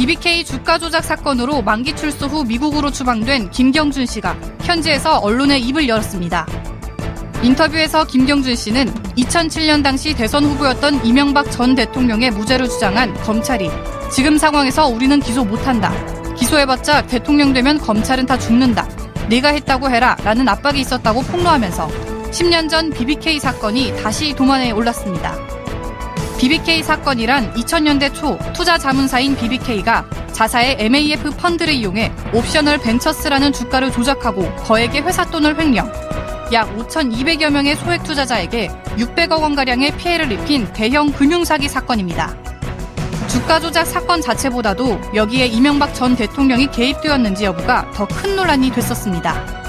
BBK 주가 조작 사건으로 만기 출소 후 미국으로 추방된 김경준 씨가 현지에서 언론에 입을 열었습니다. 인터뷰에서 김경준 씨는 2007년 당시 대선 후보였던 이명박 전 대통령의 무죄를 주장한 검찰이 지금 상황에서 우리는 기소 못한다. 기소해봤자 대통령 되면 검찰은 다 죽는다. 네가 했다고 해라 라는 압박이 있었다고 폭로하면서 10년 전 BBK 사건이 다시 도마에 올랐습니다. BBK 사건이란 2000년대 초 투자 자문사인 BBK가 자사의 MAF 펀드를 이용해 옵셔널 벤처스라는 주가를 조작하고 거액의 회사 돈을 횡령, 약 5,200여 명의 소액 투자자에게 600억 원가량의 피해를 입힌 대형 금융사기 사건입니다. 주가 조작 사건 자체보다도 여기에 이명박 전 대통령이 개입되었는지 여부가 더 큰 논란이 됐었습니다.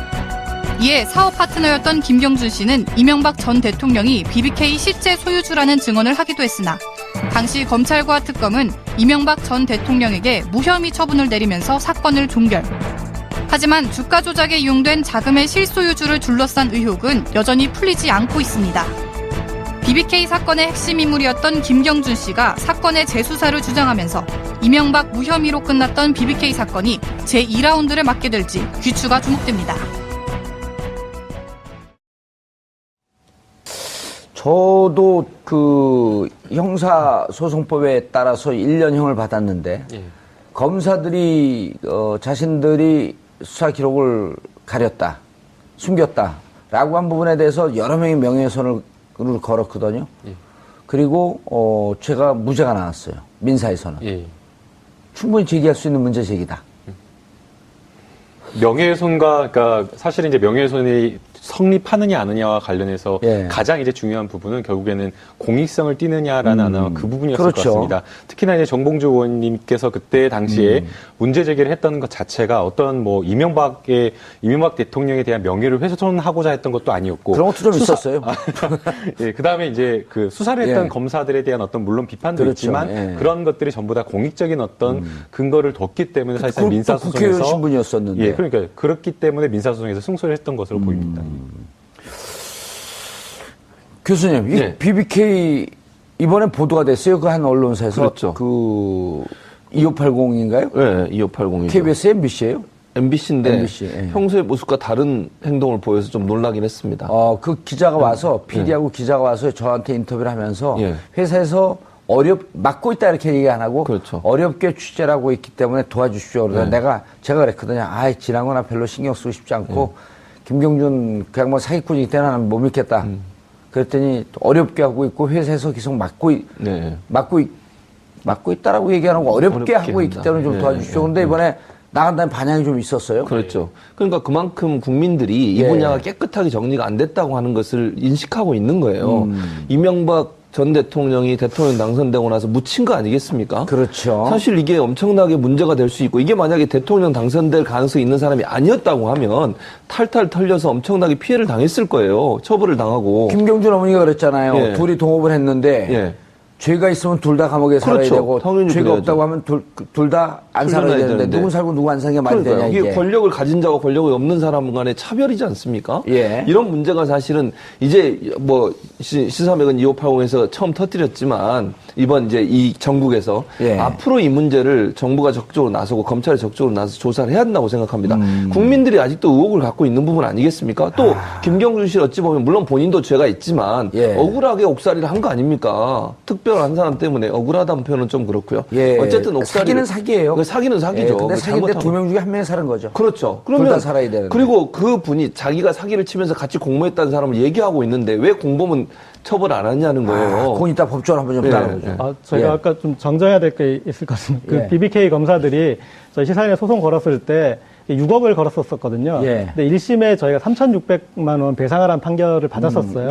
이에 사업 파트너였던 김경준 씨는 이명박 전 대통령이 BBK 실제 소유주라는 증언을 하기도 했으나 당시 검찰과 특검은 이명박 전 대통령에게 무혐의 처분을 내리면서 사건을 종결. 하지만 주가 조작에 이용된 자금의 실소유주를 둘러싼 의혹은 여전히 풀리지 않고 있습니다. BBK 사건의 핵심 인물이었던 김경준 씨가 사건의 재수사를 주장하면서 이명박 무혐의로 끝났던 BBK 사건이 제2라운드를 맞게 될지 귀추가 주목됩니다. 저도 그 형사소송법에 따라서 1년형을 받았는데 검사들이 자신들이 수사 기록을 가렸다, 숨겼다라고 한 부분에 대해서 여러 명이 명예훼손을 걸었거든요. 그리고 제가 무죄가 나왔어요. 민사에서는. 충분히 제기할 수 있는 문제 제기다. 명예훼손과, 그러니까 사실은 이제 명예훼손이 성립하느냐 아느냐와 관련해서 가장 이제 중요한 부분은 결국에는 공익성을 띠느냐라는 아마 그 부분이었을 그렇죠. 것 같습니다. 특히나 이제 정봉주 의원님께서 그때 당시에 문제 제기를 했던 것 자체가 어떤 뭐 이명박 대통령에 대한 명예를 훼손하고자 했던 것도 아니었고 그런 것도 좀 있었어요. 예, 그다음에 이제 그 수사를 했던 검사들에 대한 어떤 물론 비판도 그렇죠. 있지만 그런 것들이 전부 다 공익적인 어떤 근거를 뒀기 때문에 사실상 민사소송에서 국회의원 신분이었었는데. 예, 그러니까 그렇기 때문에 민사소송에서 승소를 했던 것으로 보입니다. 교수님, 이 BBK 이번에 보도가 됐어요. 그 한 언론사에서. 그렇죠. 그 2580인가요? 네, 2580이죠. KBS, MBC예요? MBC인데 MBC, 평소의 모습과 다른 행동을 보여서 좀 놀라긴 했습니다. 그 기자가 와서 PD하고 기자가 와서 저한테 인터뷰를 하면서 회사에서 맡고 있다 이렇게 얘기 안 하고 그렇죠. 어렵게 취재를 하고 있기 때문에 도와주십시오. 그래서 제가 그랬거든요. 지난 거나 별로 신경 쓰고 싶지 않고 김경준 그냥 뭐 사기꾼이기 때문에 나는 못 믿겠다. 그랬더니 어렵게 하고 있고 회사에서 계속 맡고 있다라고 얘기 안 하고 어렵게 하고 있기 때문에 좀 도와주십시오. 그런데 이번에 나간다는 반향이 좀 있었어요. 그렇죠. 그러니까 그만큼 국민들이 이 분야가 깨끗하게 정리가 안 됐다고 하는 것을 인식하고 있는 거예요. 이명박 전 대통령이 대통령 당선되고 나서 묻힌 거 아니겠습니까? 그렇죠. 사실 이게 엄청나게 문제가 될 수 있고 이게 만약에 대통령 당선될 가능성이 있는 사람이 아니었다고 하면 탈탈 털려서 엄청나게 피해를 당했을 거예요. 처벌을 당하고. 김경준 어머니가 그랬잖아요. 둘이 동업을 했는데 죄가 있으면 둘 다 감옥에 살아야 되고 죄가 없다고 하면 둘 다 안 살아야 되는데 누군 살고 누구 안 사는 게 말이 되냐 이게. 이게 권력을 가진 자와 권력이 없는 사람 간의 차별이지 않습니까? 이런 문제가 사실은 이제 뭐 시사맥은 2580에서 처음 터뜨렸지만 이번 이제 이 전국에서 앞으로 이 문제를 정부가 적극적으로 나서고 검찰이 적극적으로 나서서 조사를 해야 한다고 생각합니다. 국민들이 아직도 의혹을 갖고 있는 부분 아니겠습니까? 또 김경준 씨 어찌 보면 물론 본인도 죄가 있지만 억울하게 옥살이를 한 거 아닙니까? 특별한 사람 때문에 억울하다는 표현은 좀 그렇고요. 어쨌든 옥살이 사기는 사기예요. 사기는 사기죠. 근데 사기인데 2명 중에 1명이 사는 거죠. 그렇죠. 둘 다 살아야 되는데. 그리고 그 분이 자기가 사기를 치면서 같이 공모했다는 사람을 얘기하고 있는데 왜 공범은 처벌 안 하냐는 거예요. 그건 이따 법적으로 한번 좀 따라보죠. 저희가 아까 좀 정정해야 될 게 있을 것 같습니다. 그 BBK 검사들이 저희 시사인에 소송 걸었을 때 6억을 걸었었거든요. 근데 1심에 저희가 3,600만 원 배상하라는 판결을 받았었어요.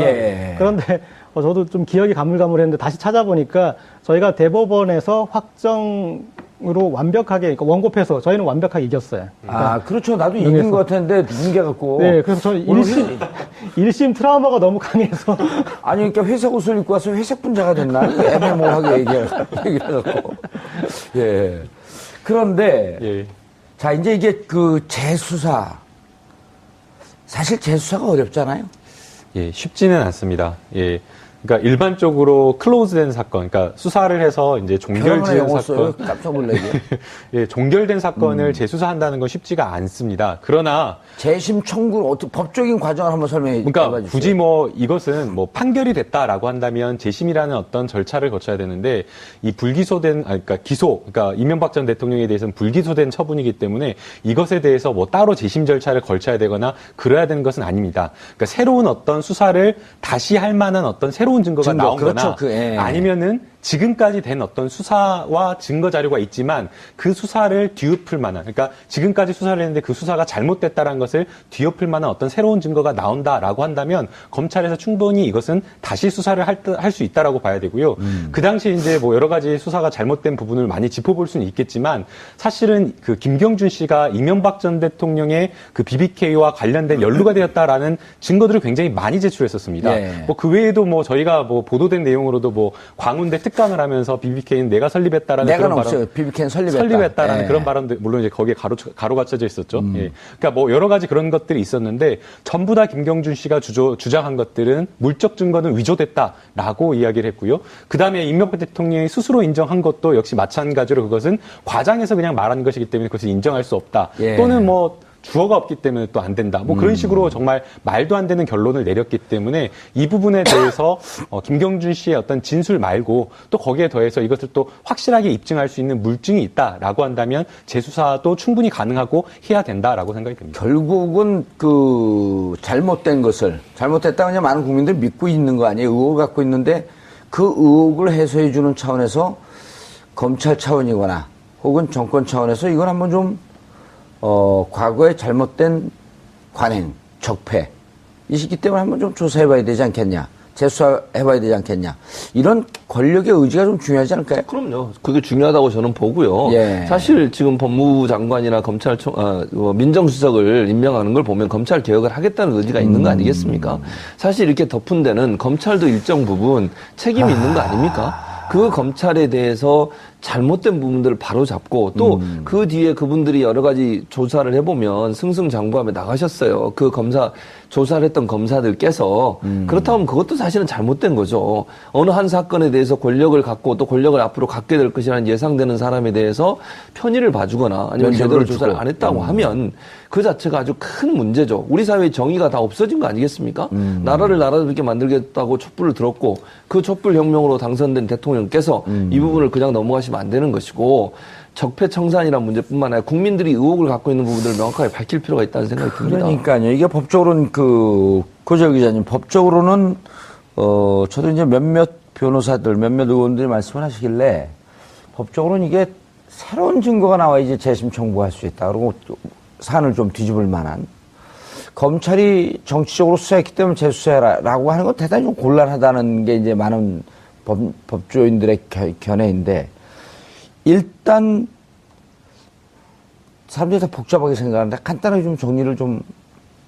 그런데 저도 좀 기억이 가물가물했는데 다시 찾아보니까 저희가 대법원에서 확정으로 완벽하게, 그러니까 원고패소 저희는 완벽하게 이겼어요. 그러니까 그렇죠. 나도 이긴 것 같았는데 뭉개갖고. 그래서 저는 1심 트라우마가 너무 강해서. 아니, 그러니까 회색 옷을 입고 와서 회색 분자가 됐나? 애매모호하게 얘기해갖고. 그런데, 자, 이제 이게 그 재수사. 사실 재수사가 어렵잖아요. 쉽지는 않습니다. 그러니까 일반적으로 클로즈된 사건, 그러니까 수사를 해서 이제 종결지은 사건, 깜짝 놀라게. 예, 종결된 사건을 재수사한다는 건 쉽지가 않습니다. 그러나 재심 청구 어떻게 법적인 과정을 한번 설명해 주세요. 그러니까 굳이 뭐 이것은 뭐 판결이 됐다라고 한다면 재심이라는 어떤 절차를 거쳐야 되는데 이 불기소된 그러니까 그러니까 이명박 전 대통령에 대해서는 불기소된 처분이기 때문에 이것에 대해서 뭐 따로 재심 절차를 걸쳐야 되거나 그래야 되는 것은 아닙니다. 그러니까 새로운 어떤 수사를 다시 할 만한 어떤 새로운 증거가 나온거나 그렇죠. 아니면은 지금까지 된 어떤 수사와 증거 자료가 있지만 그 수사를 뒤엎을 만한, 그러니까 지금까지 수사를 했는데 그 수사가 잘못됐다는 것을 뒤엎을 만한 어떤 새로운 증거가 나온다라고 한다면 검찰에서 충분히 이것은 다시 수사를 할 수 있다라고 봐야 되고요. 그 당시 이제 뭐 여러 가지 수사가 잘못된 부분을 많이 짚어볼 수는 있겠지만 사실은 그 김경준 씨가 이명박 전 대통령의 그 BBK와 관련된 연루가 되었다라는 증거들을 굉장히 많이 제출했었습니다. 예. 뭐 그 외에도 뭐 저희가 뭐 보도된 내용으로도 뭐 광운대 특강을 하면서 BBK는 내가 설립했다라는 그런 발언, BBK는 설립했다라는 그런 발언들 물론 이제 거기에 가로가 쳐져 있었죠. 예. 그러니까 뭐 여러 가지 그런 것들이 있었는데 전부 다 김경준 씨가 주장한 것들은 물적 증거는 위조됐다라고 이야기를 했고요. 그 다음에 이명박 대통령이 스스로 인정한 것도 역시 마찬가지로 그것은 과장해서 그냥 말한 것이기 때문에 그것을 인정할 수 없다. 예. 또는 뭐 주어가 없기 때문에 또 안 된다. 뭐 그런 식으로 정말 말도 안 되는 결론을 내렸기 때문에 이 부분에 대해서 김경준 씨의 어떤 진술 말고 또 거기에 더해서 이것을 또 확실하게 입증할 수 있는 물증이 있다라고 한다면 재수사도 충분히 가능하고 해야 된다라고 생각이 듭니다. 결국은 그 잘못됐다 그냥 많은 국민들이 믿고 있는 거 아니에요. 의혹을 갖고 있는데 그 의혹을 해소해 주는 차원에서 검찰 차원이거나 혹은 정권 차원에서 이건 한번 좀 과거에 잘못된 관행, 적폐, 이 시기 때문에 한번 좀 조사해봐야 되지 않겠냐. 재수사해봐야 되지 않겠냐. 이런 권력의 의지가 좀 중요하지 않을까요? 그럼요. 그게 중요하다고 저는 보고요. 예. 사실 지금 법무부 장관이나 민정수석을 임명하는 걸 보면 검찰 개혁을 하겠다는 의지가 있는 거 아니겠습니까? 사실 이렇게 덮은 데는 검찰도 일정 부분 책임이 있는 거 아닙니까? 그 검찰에 대해서 잘못된 부분들을 바로 잡고 또 그 뒤에 그분들이 여러 가지 조사를 해보면 승승장구하며 나가셨어요. 그 조사를 했던 검사들께서 그렇다면 그것도 사실은 잘못된 거죠. 어느 한 사건에 대해서 권력을 갖고 또 권력을 앞으로 갖게 될 것이라는 예상되는 사람에 대해서 편의를 봐주거나 아니면 제대로 조사를 안 했다고 하면 그 자체가 아주 큰 문제죠. 우리 사회의 정의가 다 없어진 거 아니겠습니까? 나라를 나라답게 만들겠다고 촛불을 들었고 그 촛불 혁명으로 당선된 대통령께서 이 부분을 그냥 넘어가시면 안 되는 것이고 적폐청산이라는 문제뿐만 아니라 국민들이 의혹을 갖고 있는 부분들을 명확하게 밝힐 필요가 있다는 생각이 듭니다. 그러니까요. 이게 법적으로는 고재열 기자님, 법적으로는 저도 이제 몇몇 변호사들, 몇몇 의원들이 말씀을 하시길래 법적으로는 이게 새로운 증거가 나와야지 재심 청구할 수 있다. 그리고 사안을 좀 뒤집을 만한. 검찰이 정치적으로 수사했기 때문에 재수사해라라고 하는 건 대단히 좀 곤란하다는 게 이제 많은 법조인들의 견해인데, 일단 사람들이 다 복잡하게 생각하는데 간단하게 좀 정리를 좀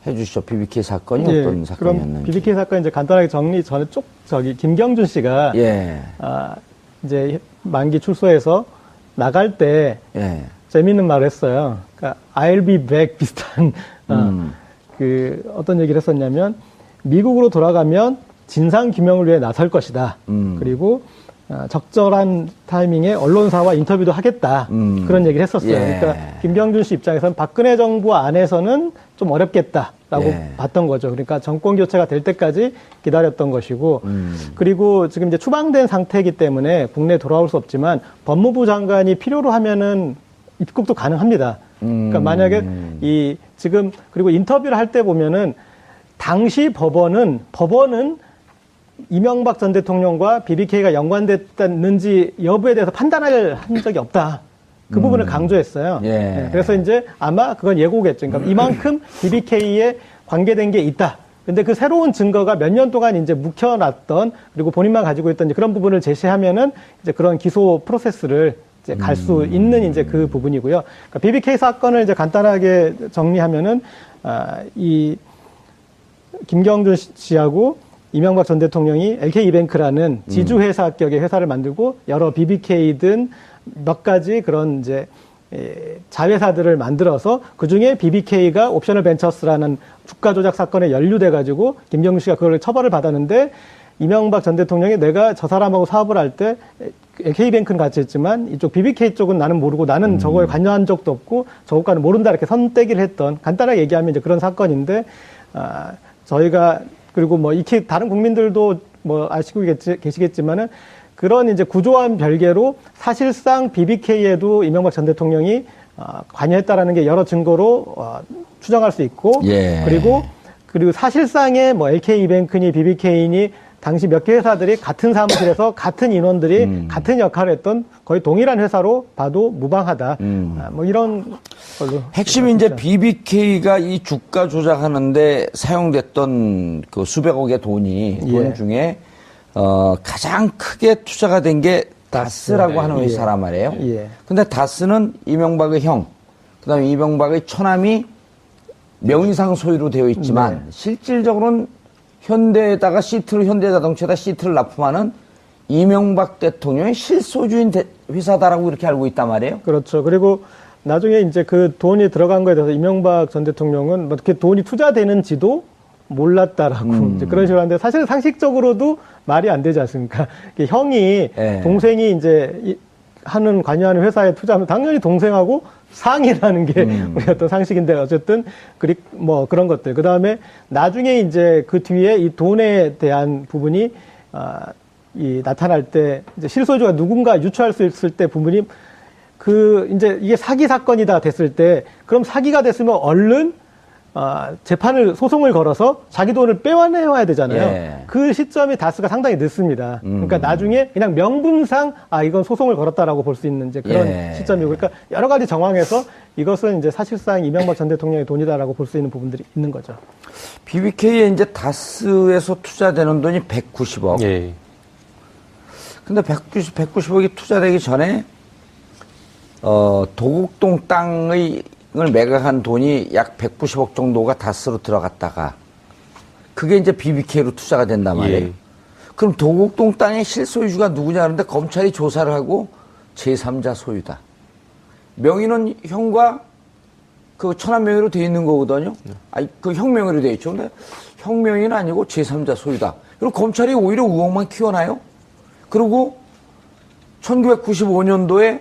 해주시죠. BBK 사건이 어떤 사건이었는지. 그럼 BBK 사건 이제 간단하게 정리 전에 김경준 씨가 이제 만기 출소해서 나갈 때 재미있는 말을 했어요. 그러니까 I'll be back 비슷한 어떤 얘기를 했었냐면 미국으로 돌아가면 진상 규명을 위해 나설 것이다. 그리고 적절한 타이밍에 언론사와 인터뷰도 하겠다. 그런 얘기를 했었어요. 그러니까 김경준 씨 입장에서는 박근혜 정부 안에서는 좀 어렵겠다라고 봤던 거죠. 그러니까 정권 교체가 될 때까지 기다렸던 것이고, 그리고 지금 이제 추방된 상태이기 때문에 국내에 돌아올 수 없지만 법무부 장관이 필요로 하면은 입국도 가능합니다. 그러니까 만약에 그리고 인터뷰를 할 때 보면은 당시 법원은 이명박 전 대통령과 BBK가 연관됐는지 여부에 대해서 판단을 한 적이 없다. 그 부분을 강조했어요. 그래서 이제 아마 그건 예고겠죠. 그러니까 이만큼 BBK에 관계된 게 있다. 근데 그 새로운 증거가 몇 년 동안 이제 묵혀놨던, 그리고 본인만 가지고 있던 그런 부분을 제시하면은 이제 그런 기소 프로세스를 이제 갈 수 있는 이제 그 부분이고요. 그러니까 BBK 사건을 이제 간단하게 정리하면은, 이 김경준 씨하고 이명박 전 대통령이 LK이뱅크라는 지주회사격의 회사를 만들고 여러 BBK 등 몇 가지 그런 이제 자회사들을 만들어서 그 중에 BBK가 옵셔널 벤처스라는 주가 조작 사건에 연루돼가지고 김경준 씨가 그걸 처벌을 받았는데 이명박 전 대통령이 내가 저 사람하고 사업을 할 때 K뱅크는 같이 했지만 이쪽 BBK 쪽은 나는 모르고 나는 저거에 관여한 적도 없고 저것과는 모른다 이렇게 선떼기를 했던 간단하게 얘기하면 이제 그런 사건인데 저희가 그리고 뭐 익히 다른 국민들도 뭐 아시고 계시겠지만은 그런 이제 구조와는 별개로 사실상 BBK에도 이명박 전 대통령이 관여했다라는 게 여러 증거로 추정할 수 있고 그리고 사실상의 뭐 LK이뱅크니 BBK니 당시 몇 개 회사들이 같은 사무실에서 같은 인원들이 같은 역할을 했던 거의 동일한 회사로 봐도 무방하다. 뭐 이런 걸로. 핵심이 이제 BBK가 이 주가 조작하는데 사용됐던 그 수백억의 돈 중에 가장 크게 투자가 된 게 다스라고 하는 회사란 말이에요. 근데 다스는 이명박의 형, 그다음에 이명박의 처남이 명의상 소유로 되어 있지만 실질적으로는 현대에다가 현대자동차에다 시트를 납품하는 이명박 대통령의 실소주인 회사다라고 이렇게 알고 있단 말이에요. 그렇죠. 그리고 나중에 이제 그 돈이 들어간 거에 대해서 이명박 전 대통령은 뭐 이렇게 돈이 투자되는지도 몰랐다라고 이제 그런 식으로 하는데 사실 상식적으로도 말이 안 되지 않습니까? 형이 동생이 이제 관여하는 회사에 투자하면 당연히 동생하고 상의라는 게 우리 어떤 상식인데 어쨌든 뭐 그런 것들. 그 다음에 나중에 이제 그 뒤에 이 돈에 대한 부분이 나타날 때 이제 실소유주가 누군가 유추할 수 있을 때 부분이 이제 이게 사기 사건이다 됐을 때 그럼 사기가 됐으면 얼른 소송을 걸어서 자기 돈을 빼와내야 되잖아요. 그 시점이 다스가 상당히 늦습니다. 그러니까 나중에 그냥 명분상 이건 소송을 걸었다라고 볼 수 있는 이제 그런 시점이고, 그러니까 여러 가지 정황에서 이것은 이제 사실상 이명박 전 대통령의 돈이다라고 볼 수 있는 부분들이 있는 거죠. BBK에 이제 다스에서 투자되는 돈이 190억. 근데 190억이 투자되기 전에 도곡동 땅을 매각한 돈이 약 190억 정도가 다스로 들어갔다가 그게 이제 BBK로 투자가 된단 말이에요. 그럼 도곡동 땅의 실소유주가 누구냐 하는데 검찰이 조사를 하고 제3자 소유다. 명의는 형과 그 처남 명의로 돼 있는 거거든요. 그 형 명의로 돼 있죠. 근데 형 명의는 아니고 제3자 소유다. 그리고 검찰이 오히려 의혹만 키워나요. 그리고 1995년도에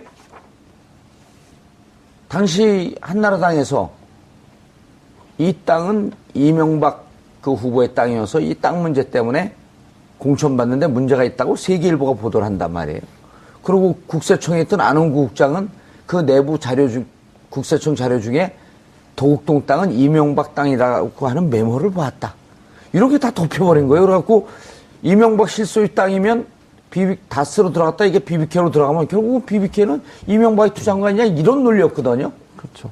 당시 한나라당에서 이 땅은 이명박 그 후보의 땅이어서 이 땅 문제 때문에 공천받는데 문제가 있다고 세계일보가 보도를 한단 말이에요. 그리고 국세청에 있던 안홍구 국장은 그 내부 국세청 자료 중에 도곡동 땅은 이명박 땅이라고 하는 메모를 보았다. 이렇게 다 덮여버린 거예요. 그래갖고 이명박 실소유 땅이면 다스로 들어갔다 이게 BBK로 들어가면 결국 BBK는 이명박이 투자한 거 아니냐 이런 논리였거든요. 그렇죠.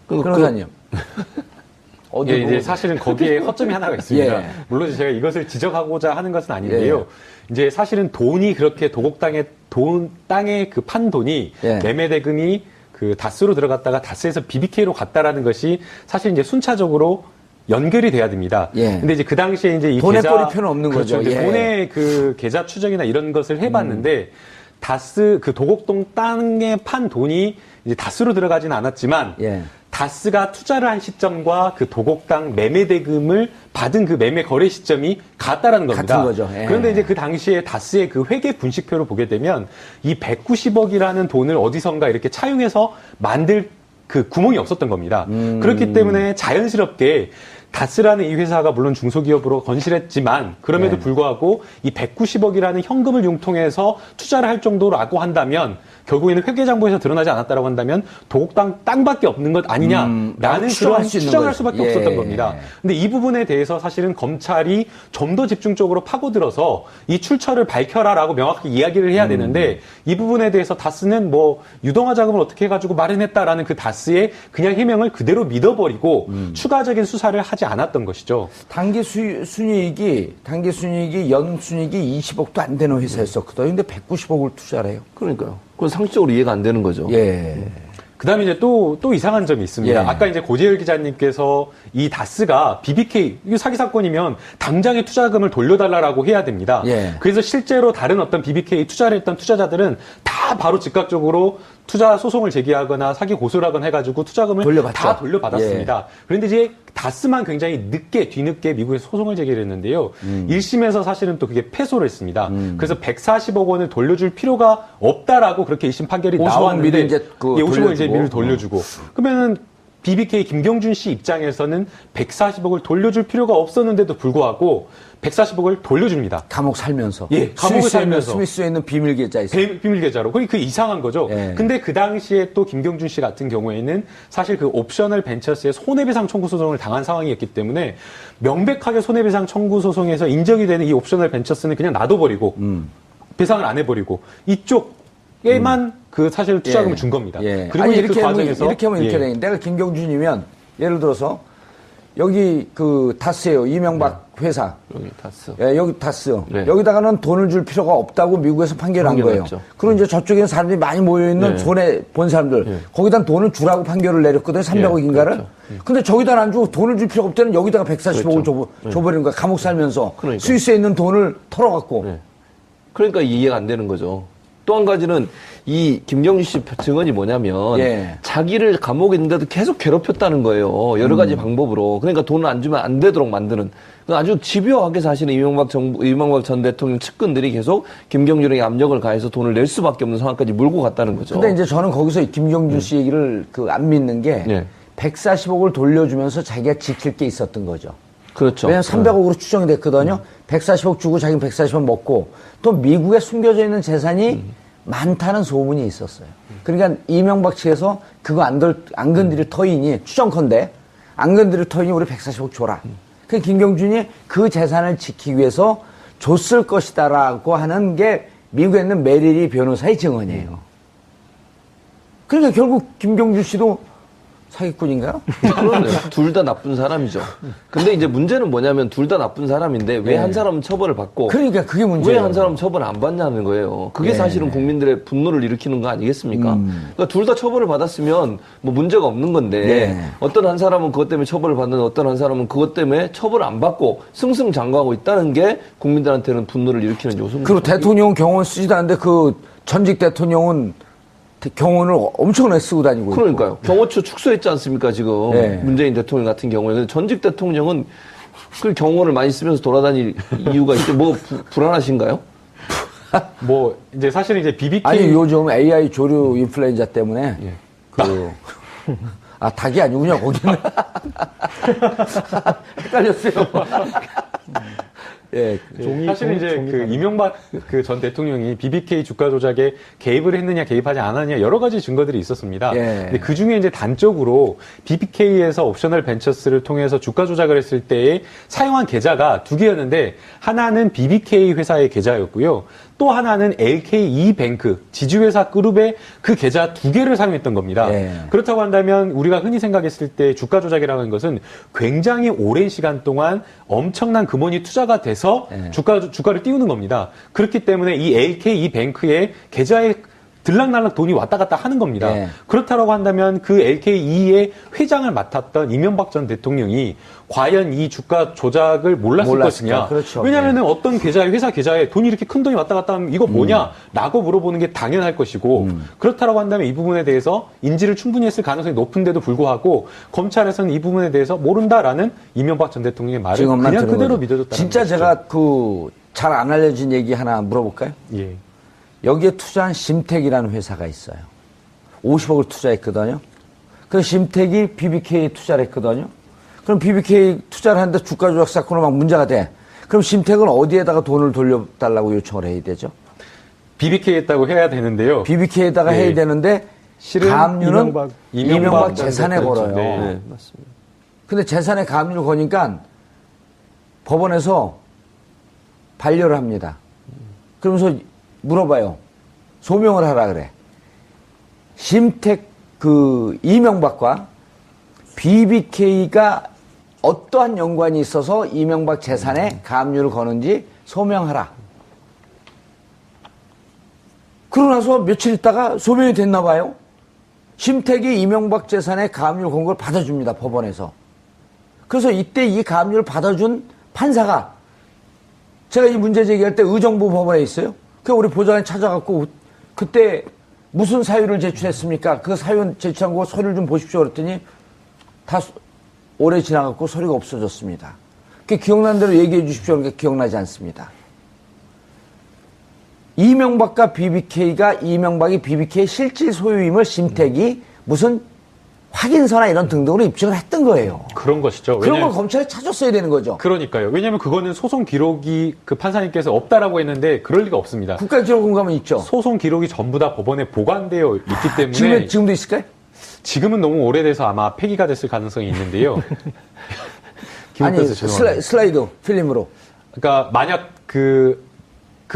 그러니까요. 이제 사실은 거기에 허점이 하나가 있습니다. 물론 제가 이것을 지적하고자 하는 것은 아닌데요. 이제 사실은 돈이 그렇게 땅에 그 판 돈이 매매 대금이 그 다스로 들어갔다가 다스에서 BBK로 갔다라는 것이 사실 이제 순차적으로 연결이 돼야 됩니다. 근데 이제 그 당시에 이제 이 돈의 계좌 꼬리표는 없는 그렇죠. 거죠. 돈의 그 계좌 추적이나 이런 것을 해봤는데 다스 그 도곡동 땅에 판 돈이 이제 다스로 들어가지는 않았지만 다스가 투자를 한 시점과 그 도곡땅 매매 대금을 받은 그 매매 거래 시점이 같다라는 겁니다. 같은 거죠. 그런데 이제 그 당시에 다스의 그 회계 분식표를 보게 되면 이 190억이라는 돈을 어디선가 이렇게 차용해서 만들 그 구멍이 없었던 겁니다. 그렇기 때문에 자연스럽게 다스라는 이 회사가 물론 중소기업으로 건실했지만 그럼에도 불구하고 이 190억이라는 현금을 융통해서 투자를 할 정도라고 한다면 결국에는 회계장부에서 드러나지 않았다라고 한다면 도곡땅 땅밖에 없는 것 아니냐라는 그런 추정할 수밖에 없었던 겁니다. 근데 이 부분에 대해서 사실은 검찰이 좀 더 집중적으로 파고들어서 이 출처를 밝혀라라고 명확하게 이야기를 해야 되는데 이 부분에 대해서 다스는 뭐 유동화 자금을 어떻게 해가지고 마련했다라는 그 다스의 그냥 해명을 그대로 믿어버리고 추가적인 수사를 하지 않았던 것이죠. 단기 순이익이 연 순이익이 20억도 안 되는 회사였었거든요. 근데 190억을 투자를 해요. 그러니까요. 그건 상식적으로 이해가 안 되는 거죠. 그다음에 이제 또 이상한 점이 있습니다. 아까 이제 고재열 기자님께서 이 다스가 BBK 이게 사기 사건이면 당장의 투자금을 돌려달라고 해야 됩니다. 그래서 실제로 다른 어떤 BBK 투자를 했던 투자자들은 다 다 바로 즉각적으로 투자 소송을 제기하거나 사기 고소를 하거나 해가지고 투자금을 다 돌려받았습니다. 그런데 이제 다스만 굉장히 뒤늦게 미국에서 소송을 제기를 했는데요. 1심에서 사실은 또 그게 패소를 했습니다. 그래서 140억 원을 돌려줄 필요가 없다라고 그렇게 1심 판결이 나왔는데 이제 50억 이제 미리 돌려주고 그러면은 BBK 김경준 씨 입장에서는 140억을 돌려줄 필요가 없었는데도 불구하고 140억을 돌려줍니다. 감옥 살면서. 예, 감옥에 살면서. 스미스에 있는 비밀 계좌 있어요. 비밀 계좌로. 거의 그 이상한 거죠. 예. 근데 그 당시에 또 김경준 씨 같은 경우에는 사실 그 옵셔널 벤처스의 손해배상 청구 소송을 당한 상황이었기 때문에 명백하게 손해배상 청구 소송에서 인정이 되는 이 옵셔널 벤처스는 그냥 놔둬버리고 배상을 안 해버리고 이쪽에만 그 사실 투자금을 준 겁니다. 예. 그리고 이제 그 과정에서 이렇게 하면 이렇게 돼. 내가 김경준이면 예를 들어서 여기 그 다스예요. 이명박 회사. 여기 다스. 예, 여기 다스. 네. 여기다가는 돈을 줄 필요가 없다고 미국에서 판결한 거예요. 그리고 이제 저쪽에는 사람들이 많이 모여있는 손해 본 사람들. 거기다 돈을 주라고 판결을 내렸거든요. 300억인가를. 그렇죠. 근데 저기다 안 주고 돈을 줄 필요가 없다는 여기다가 140억을 줘버리는 거야. 감옥 살면서. 그러니까. 스위스에 있는 돈을 털어갖고. 그러니까 이해가 안 되는 거죠. 또 한 가지는 이 김경준 씨 증언이 뭐냐면 자기를 감옥에 있는데도 계속 괴롭혔다는 거예요. 여러 가지 방법으로. 그러니까 돈을 안 주면 안 되도록 만드는. 아주 집요하게 사실은 이명박 전 대통령 측근들이 계속 김경준에게 압력을 가해서 돈을 낼 수밖에 없는 상황까지 몰고 갔다는 거죠. 근데 이제 저는 거기서 김경준 씨 얘기를 안 믿는 게 140억을 돌려주면서 자기가 지킬 게 있었던 거죠. 그렇죠. 왜냐면 300억으로 추정이 됐거든요. 140억 주고 자기는 140억 먹고 또 미국에 숨겨져 있는 재산이 많다는 소문이 있었어요. 그러니까 이명박 측에서 그거 안 건드릴 터이니 추정컨대 안 건드릴 터이니 우리 140억 줘라. 그 김경준이 그 재산을 지키기 위해서 줬을 것이다라고 하는 게 미국에 있는 메리리 변호사의 증언이에요. 그러니까 결국 김경준 씨도 사기꾼인가요? 그런데 둘 다 나쁜 사람이죠. 근데 이제 문제는 뭐냐면 둘 다 나쁜 사람인데 왜 한 사람은 처벌을 받고 그러니까 그게 문제예요. 왜 한 사람은 처벌을 안 받냐는 거예요. 그게 사실은 국민들의 분노를 일으키는 거 아니겠습니까? 그러니까 둘 다 처벌을 받았으면 뭐 문제가 없는 건데 어떤 한 사람은 그것 때문에 처벌을 받는 어떤 한 사람은 그것 때문에 처벌을 안 받고 승승장구하고 있다는 게 국민들한테는 분노를 일으키는 요소입니다. 그리고 대통령은 경호원 쓰지도 않는데 그 전직 대통령은 경호원을 엄청나게 쓰고 다니고 있고. 그러니까요. 경호처 축소했지 않습니까, 지금. 문재인 대통령 같은 경우에. 근데 전직 대통령은 그 경호원을 많이 쓰면서 돌아다닐 이유가 있죠. 뭐, 불안하신가요? 뭐, 이제 사실은 이제 BBK. 아니, 요즘 AI 조류 인플루엔자 때문에. 닭이 아니군요, 거기는. 헷갈렸어요. 사실 이제 그 이명박 그 전 대통령이 BBK 주가 조작에 개입을 했느냐 개입하지 않았느냐 여러 가지 증거들이 있었습니다. 근데 그 중에 이제 단적으로 BBK에서 옵셔널 벤처스를 통해서 주가 조작을 했을 때에 사용한 계좌가 두 개였는데 하나는 BBK 회사의 계좌였고요. 또 하나는 LKE 뱅크 지주회사 그룹의 그 계좌 두 개를 사용했던 겁니다. 그렇다고 한다면 우리가 흔히 생각했을 때 주가 조작이라는 것은 굉장히 오랜 시간 동안 엄청난 금원이 투자가 돼서 주가를 띄우는 겁니다. 그렇기 때문에 이 LKE 뱅크의 계좌에 들락날락 돈이 왔다 갔다 하는 겁니다. 그렇다고 한다면 그 LKE의 회장을 맡았던 이명박 전 대통령이 과연 이 주가 조작을 몰랐을 것이냐. 그렇죠. 왜냐하면 어떤 계좌에 회사 계좌에 돈이 이렇게 큰 돈이 왔다 갔다 하면 이거 뭐냐 라고 물어보는 게 당연할 것이고 그렇다고 한다면 이 부분에 대해서 인지를 충분히 했을 가능성이 높은데도 불구하고 검찰에서는 이 부분에 대해서 모른다라는 이명박 전 대통령의 말을 그냥 그대로 믿어줬다는 진짜 것이죠. 제가 잘 안 알려진 얘기 하나 물어볼까요? 여기에 투자한 심택이라는 회사가 있어요. 50억을 투자했거든요. 그 심택이 BBK에 투자를 했거든요. 그럼 BBK 투자를 하는데 주가 조작 사건으로 막 문제가 돼. 그럼 심택은 어디에다가 돈을 돌려달라고 요청을 해야 되죠? BBK에다고 해야 되는데요. BBK에다가 해야 되는데 실은 가압류는 이명박 재산에 그렇죠. 걸어요. 네, 맞습니다. 근데 재산에 가압류를 거니까 법원에서 반려를 합니다. 그러면서 물어봐요. 소명을 하라 그래. 심택 이명박과 BBK가 어떠한 연관이 있어서 이명박 재산에 가압류를 거는지 소명하라. 그러고 나서 며칠 있다가 소명이 됐나 봐요. 심택이 이명박 재산에 가압류를 건 걸 받아줍니다. 법원에서. 그래서 이때 이 가압류를 받아준 판사가 제가 이 문제 제기할 때 의정부 법원에 있어요. 그 우리 보좌관이 찾아갖고 그때 무슨 사유를 제출했습니까? 그 사유 제출한 거 서류를 좀 보십시오. 그랬더니 다 오래 지나갔고 서류가 없어졌습니다. 그 기억나는 대로 얘기해 주십시오. 그러니까 기억나지 않습니다. 이명박과 BBK가 이명박이 BBK 실질 소유임을 심택이 무슨 확인서나 이런 등등으로 입증을 했던 거예요. 그런 것이죠. 그런 걸 검찰에 찾았어야 되는 거죠. 그러니까요. 왜냐하면 그거는 소송 기록이 그 판사님께서 없다라고 했는데 그럴 리가 없습니다. 국가기록원가면 있죠. 소송 기록이 전부 다 법원에 보관되어 있기 때문에 지금도 있을까요? 지금은 너무 오래돼서 아마 폐기가 됐을 가능성이 있는데요. 아니 슬라이드 필름으로. 그러니까 만약 그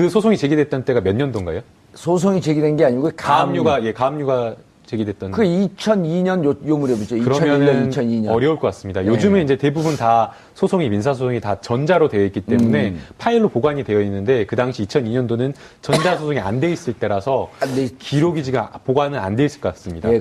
소송이 제기됐던 때가 몇 년도인가요? 소송이 제기된 게 아니고 가압류가 제기됐던. 그 2002년 요 무렵이죠. 2001년, 2002년. 어려울 것 같습니다. 요즘에 이제 대부분 다 민사소송이 다 전자로 되어 있기 때문에 파일로 보관이 되어 있는데 그 당시 2002년도는 전자소송이 안 돼 있을 때라서 기록이 지금 보관은 안 돼 있을 것 같습니다. 예,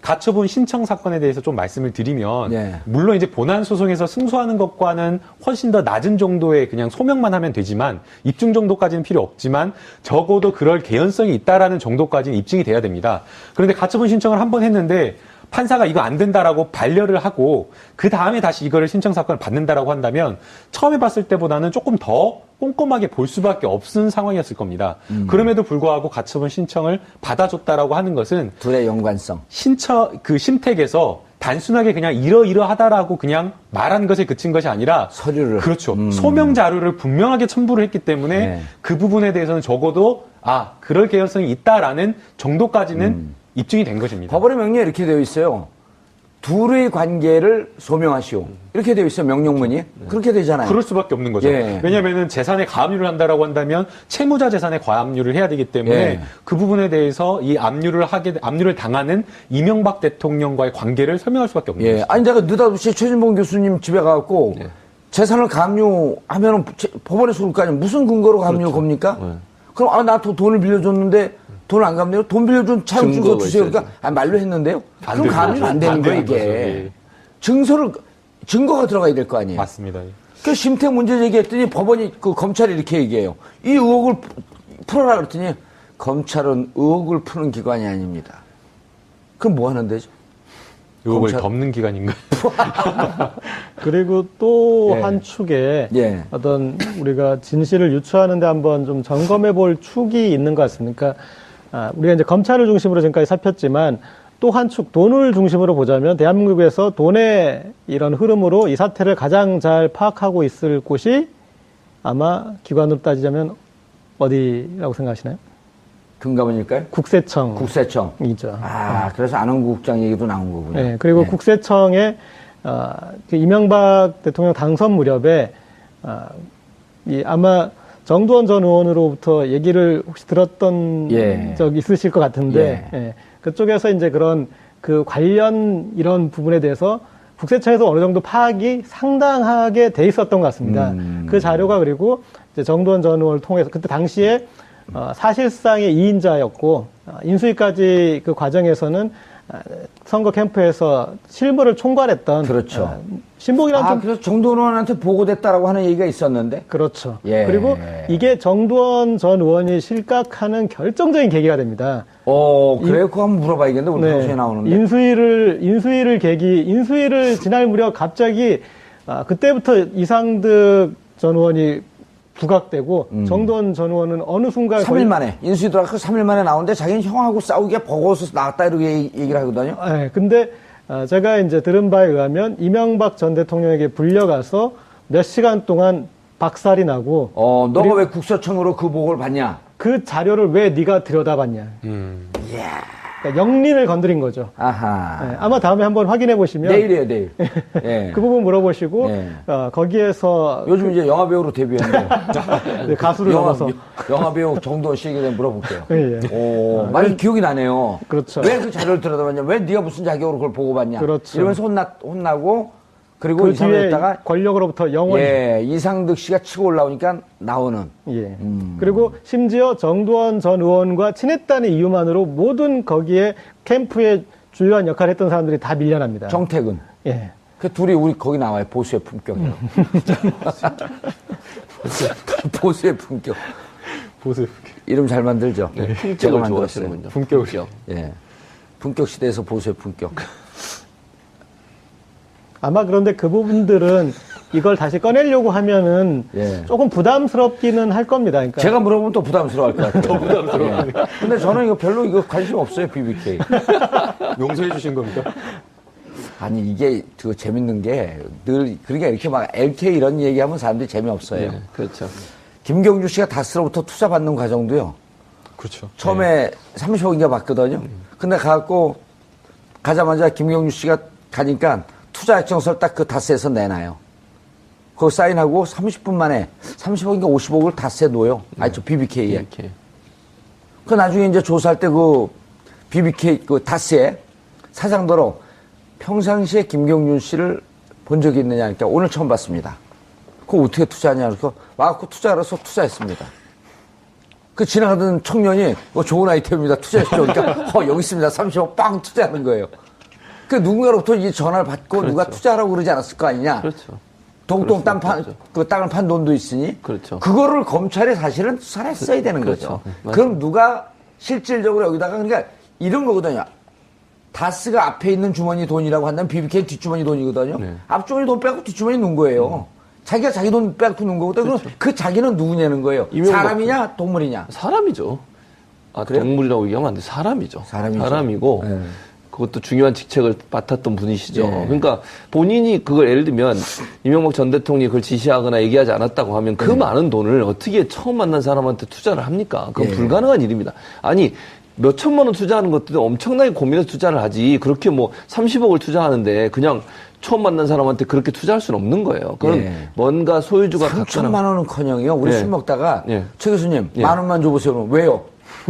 가처분 신청 사건에 대해서 좀 말씀을 드리면 물론 이제 본안 소송에서 승소하는 것과는 훨씬 더 낮은 정도의 그냥 소명만 하면 되지만 입증 정도까지는 필요 없지만 적어도 그럴 개연성이 있다라는 정도까지는 입증이 돼야 됩니다. 그런데 가처분 신청을 한 번 했는데 판사가 이거 안 된다라고 반려를 하고 그 다음에 다시 이거를 신청 사건을 받는다라고 한다면 처음에 봤을 때보다는 조금 더 꼼꼼하게 볼 수밖에 없는 상황이었을 겁니다. 그럼에도 불구하고 가처분 신청을 받아줬다라고 하는 것은 둘의 연관성. 심택에서 단순하게 그냥 이러이러하다라고 그냥 말한 것에 그친 것이 아니라 서류를. 그렇죠. 소명 자료를 분명하게 첨부를 했기 때문에 그 부분에 대해서는 적어도 그럴 개연성이 있다라는 정도까지는 입증이 된 것입니다. 법원의 명령에 이렇게 되어 있어요. 둘의 관계를 소명하시오. 이렇게 되어 있어요. 명령문이. 그렇게 되잖아요. 그럴 수밖에 없는 거죠. 왜냐하면 재산에 가압류를 한다라고 한다면 채무자 재산에 가압류를 해야 되기 때문에 그 부분에 대해서 이 압류를 당하는 이명박 대통령과의 관계를 설명할 수밖에 없는 거죠. 아니 내가 느닷없이 최진봉 교수님 집에 가갖고 재산을 가압류하면 법원에 쏠 거 아니에요. 무슨 근거로 가압류 겁니까? 그럼 나 돈을 빌려줬는데 돈을 안 갚네요. 돈 빌려준 차용 증거 주세요. 그러니까 말로 했는데요. 그럼 가압류는 안 되는 거예요, 이게. 증거가 들어가야 될 거 아니에요. 맞습니다. 그 심택 문제 제기했더니 법원이 검찰이 이렇게 얘기해요. 이 의혹을 풀어라 그랬더니 검찰은 의혹을 푸는 기관이 아닙니다. 그럼 뭐 하는 데죠? 의혹을 덮는 기관인가요? 그리고 또 한 축에 어떤 우리가 진실을 유추하는데 한번 좀 점검해 볼 축이 있는 것 같습니다. 우리가 이제 검찰을 중심으로 지금까지 살폈지만 또 한 축, 돈을 중심으로 보자면 대한민국에서 돈의 이런 흐름으로 이 사태를 가장 잘 파악하고 있을 곳이 아마 기관으로 따지자면 어디라고 생각하시나요? 금감원일까요? 국세청. 국세청이죠. 그래서 안원구 국장 얘기도 나온 거군요. 네, 그리고 국세청에 이명박 대통령 당선 무렵에 아마 정두원 전 의원으로부터 얘기를 혹시 들었던 적 있으실 것 같은데 그쪽에서 이제 그런 그 관련 이런 부분에 대해서 국세청에서 어느 정도 파악이 상당하게 돼 있었던 것 같습니다. 그 자료가 그리고 이제 정두원 전 의원을 통해서 그때 당시에 사실상의 2인자였고 인수위까지 그 과정에서는 선거 캠프에서 실무를 총괄했던 그렇죠. 신봉이라는 그래서 정두원 의원한테 보고됐다라고 하는 얘기가 있었는데 그렇죠. 그리고 이게 정두원 전 의원이 실각하는 결정적인 계기가 됩니다. 그래요? 그거 한번 물어봐야겠는데 우리 방송에 나오는데 인수위를 지날 무렵 갑자기 그때부터 이상득 전 의원이 부각되고 정두원 전 의원은 어느 순간 3일 만에 인수위 들어가서 3일 만에 나오는데 자기는 형하고 싸우기에 버거워서 나왔다 이렇게 얘기를 하거든요. 근데 제가 이제 들은 바에 의하면 이명박 전 대통령에게 불려가서 몇 시간 동안 박살이 나고 너가 왜 국세청으로 그 보고를 받냐? 그 자료를 왜 네가 들여다봤냐? 그러니까 영린을 건드린 거죠. 아마 다음에 한번 확인해 보시면 내일이에요, 내일. 그 부분 물어보시고 거기에서 요즘 이제 영화 배우로 데뷔했는데 가수를 넘어서 영화 배우 정도원 씨에게 물어볼게요. 많이 기억이 나네요. 그렇죠. 왜 그 자료를 들여다봤냐? 왜 네가 무슨 자격으로 그걸 보고받냐? 그렇죠. 이러면서 혼나고 그리고 그 뒤에 권력으로부터 영원히 이상득 씨가 치고 올라오니까 나오는. 그리고 심지어 정두원 전 의원과 친했다는 이유만으로 모든 거기에 캠프에 주요한 역할을 했던 사람들이 다 밀려납니다. 정택은. 그 둘이 우리 거기 나와요. 보수의 품격이요. 보수의 품격. 보수 이름 잘 만들죠. 네, 제가 품격을 만들었어요. 좋아하시는군요. 품격. 예. 품격 시대에서 보수의 품격. 아마 그런데 그 부분들은 이걸 다시 꺼내려고 하면은 예. 조금 부담스럽기는 할 겁니다. 그러니까 제가 물어보면 또 부담스러워할 것 같아요. 더 부담스러워. 예. 근데 저는 이거 별로 이거 관심 없어요, BBK. 용서해 주신 겁니까? 아니, 이게 그 재밌는 게 늘, 그러니까 이렇게 막 LK 이런 얘기하면 사람들이 재미없어요. 네, 그렇죠. 김경주 씨가 다스로부터 투자 받는 과정도요. 그렇죠. 처음에 30억인가 받거든요. 근데 가갖고 가자마자 김경주 씨가 가니까 투자 약정서를 딱 그 다스에서 내놔요. 그거 사인하고 30분 만에 30억인가 50억을 다스에 놓아요. 아니, 저 BBK에. 이렇게. 그 나중에 이제 조사할 때 그 BBK 그 다스의 사장더러 평상시에 김경준 씨를 본 적이 있느냐 하니까 오늘 처음 봤습니다. 그거 어떻게 투자하냐 그래서 와갖고 투자하러서 투자했습니다. 그 지나가던 청년이 좋은 아이템입니다. 투자했죠. 그러니까 여기 있습니다. 30억 빵 투자하는 거예요. 그 누군가로부터 이 전화를 받고 그렇죠. 누가 투자하라고 그러지 않았을 거 아니냐. 그렇죠. 동동 그럴 수 땅 그 땅을 판 돈도 있으니. 그렇죠. 그거를 검찰이 사실은 수사를 했어야 되는 그렇죠. 거죠. 그럼 누가 실질적으로 여기다가 그러니까 이런 거거든요. 다스가 앞에 있는 주머니 돈이라고 한다면 BBK 뒷주머니 돈이거든요. 네. 앞주머니 돈 빼고 뒷주머니 놓은 거예요. 자기가 자기 돈 빼고 놓은 거거든요. 그렇죠. 그럼 그 자기는 누구냐는 거예요. 이명박 사람이냐 동물이냐. 사람이죠. 아, 그래요? 동물이라고 얘기하면 안 돼. 사람이죠. 사람이죠. 사람이고 네. 그것도 중요한 직책을 맡았던 분이시죠. 네. 그러니까 본인이 그걸 예를 들면 이명박 전 대통령이 그걸 지시하거나 얘기하지 않았다고 하면 그 많은 돈을 어떻게 처음 만난 사람한테 투자를 합니까? 그건 네. 불가능한 일입니다. 아니 몇 천만 원 투자하는 것도 엄청나게 고민해서 투자를 하지. 그렇게 뭐 30억을 투자하는데 그냥 처음 만난 사람한테 그렇게 투자할 수는 없는 거예요. 그건 예. 뭔가 소유주가 3천만 원은커녕요. 우리 예. 술 먹다가 예. 최 교수님 예. 10,000원만 줘보세요. 그러면 왜요?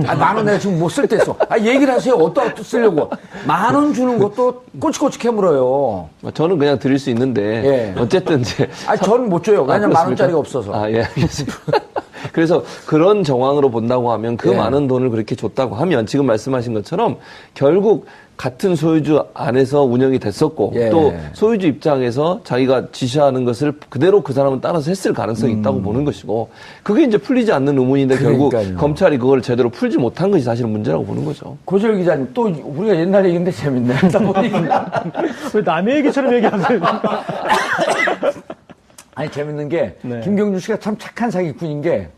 아, 10,000원 내가 지금 못 쓸 때 있어. 아, 얘기를 하세요. 어디다 쓰려고. 10,000원 주는 것도 꼬치꼬치 캐물어요. 저는 그냥 드릴 수 있는데 예. 어쨌든 이제 아, 저는 못 줘요. 왜냐면 그렇습니까? 10,000원짜리가 없어서. 아, 예, 알겠습니다. 그래서 그런 정황으로 본다고 하면 그 예. 많은 돈을 그렇게 줬다고 하면 지금 말씀하신 것처럼 결국 같은 소유주 안에서 운영이 됐었고 예. 또 소유주 입장에서 자기가 지시하는 것을 그대로 그 사람은 따라서 했을 가능성이 있다고 보는 것이고 그게 이제 풀리지 않는 의문인데 결국 그러니까요. 검찰이 그걸 제대로 풀지 못한 것이 사실은 문제라고 보는 거죠. 고재열 기자님, 또 우리가 옛날 얘기인데 재밌네. 왜 남의 얘기처럼 얘기하세요? 아니, 재밌는 게, 네. 김경준 씨가 참 착한 사기꾼인 게,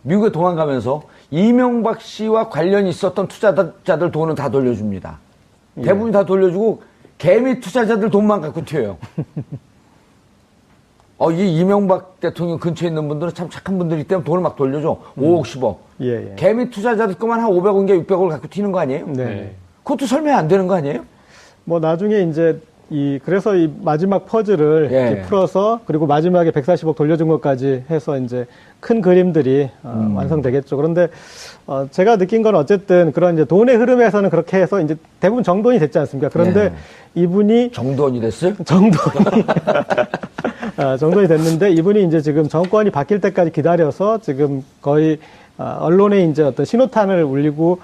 미국에 도망가면서 이명박 씨와 관련이 있었던 투자자들 돈은 다 돌려줍니다. 대부분 다 돌려주고, 개미 투자자들 돈만 갖고 튀어요. 이 이명박 대통령 근처에 있는 분들은 참 착한 분들이기 때문에 돈을 막 돌려줘. 5억, 10억. 예, 예. 개미 투자자들 것만 한 500원인가 600억을 갖고 튀는 거 아니에요? 네. 그것도 설명이 안 되는 거 아니에요? 뭐 나중에 이제 그래서 이 마지막 퍼즐을 예. 이렇게 풀어서 그리고 마지막에 140억 돌려준 것까지 해서 이제 큰 그림들이 완성되겠죠. 그런데 제가 느낀 건 어쨌든 그런 이제 돈의 흐름에서는 그렇게 해서 이제 대부분 정돈이 됐지 않습니까? 그런데 이분이 정돈이 됐어요? 정돈이 됐는데 이분이 이제 지금 정권이 바뀔 때까지 기다려서 지금 거의 언론에 이제 어떤 신호탄을 울리고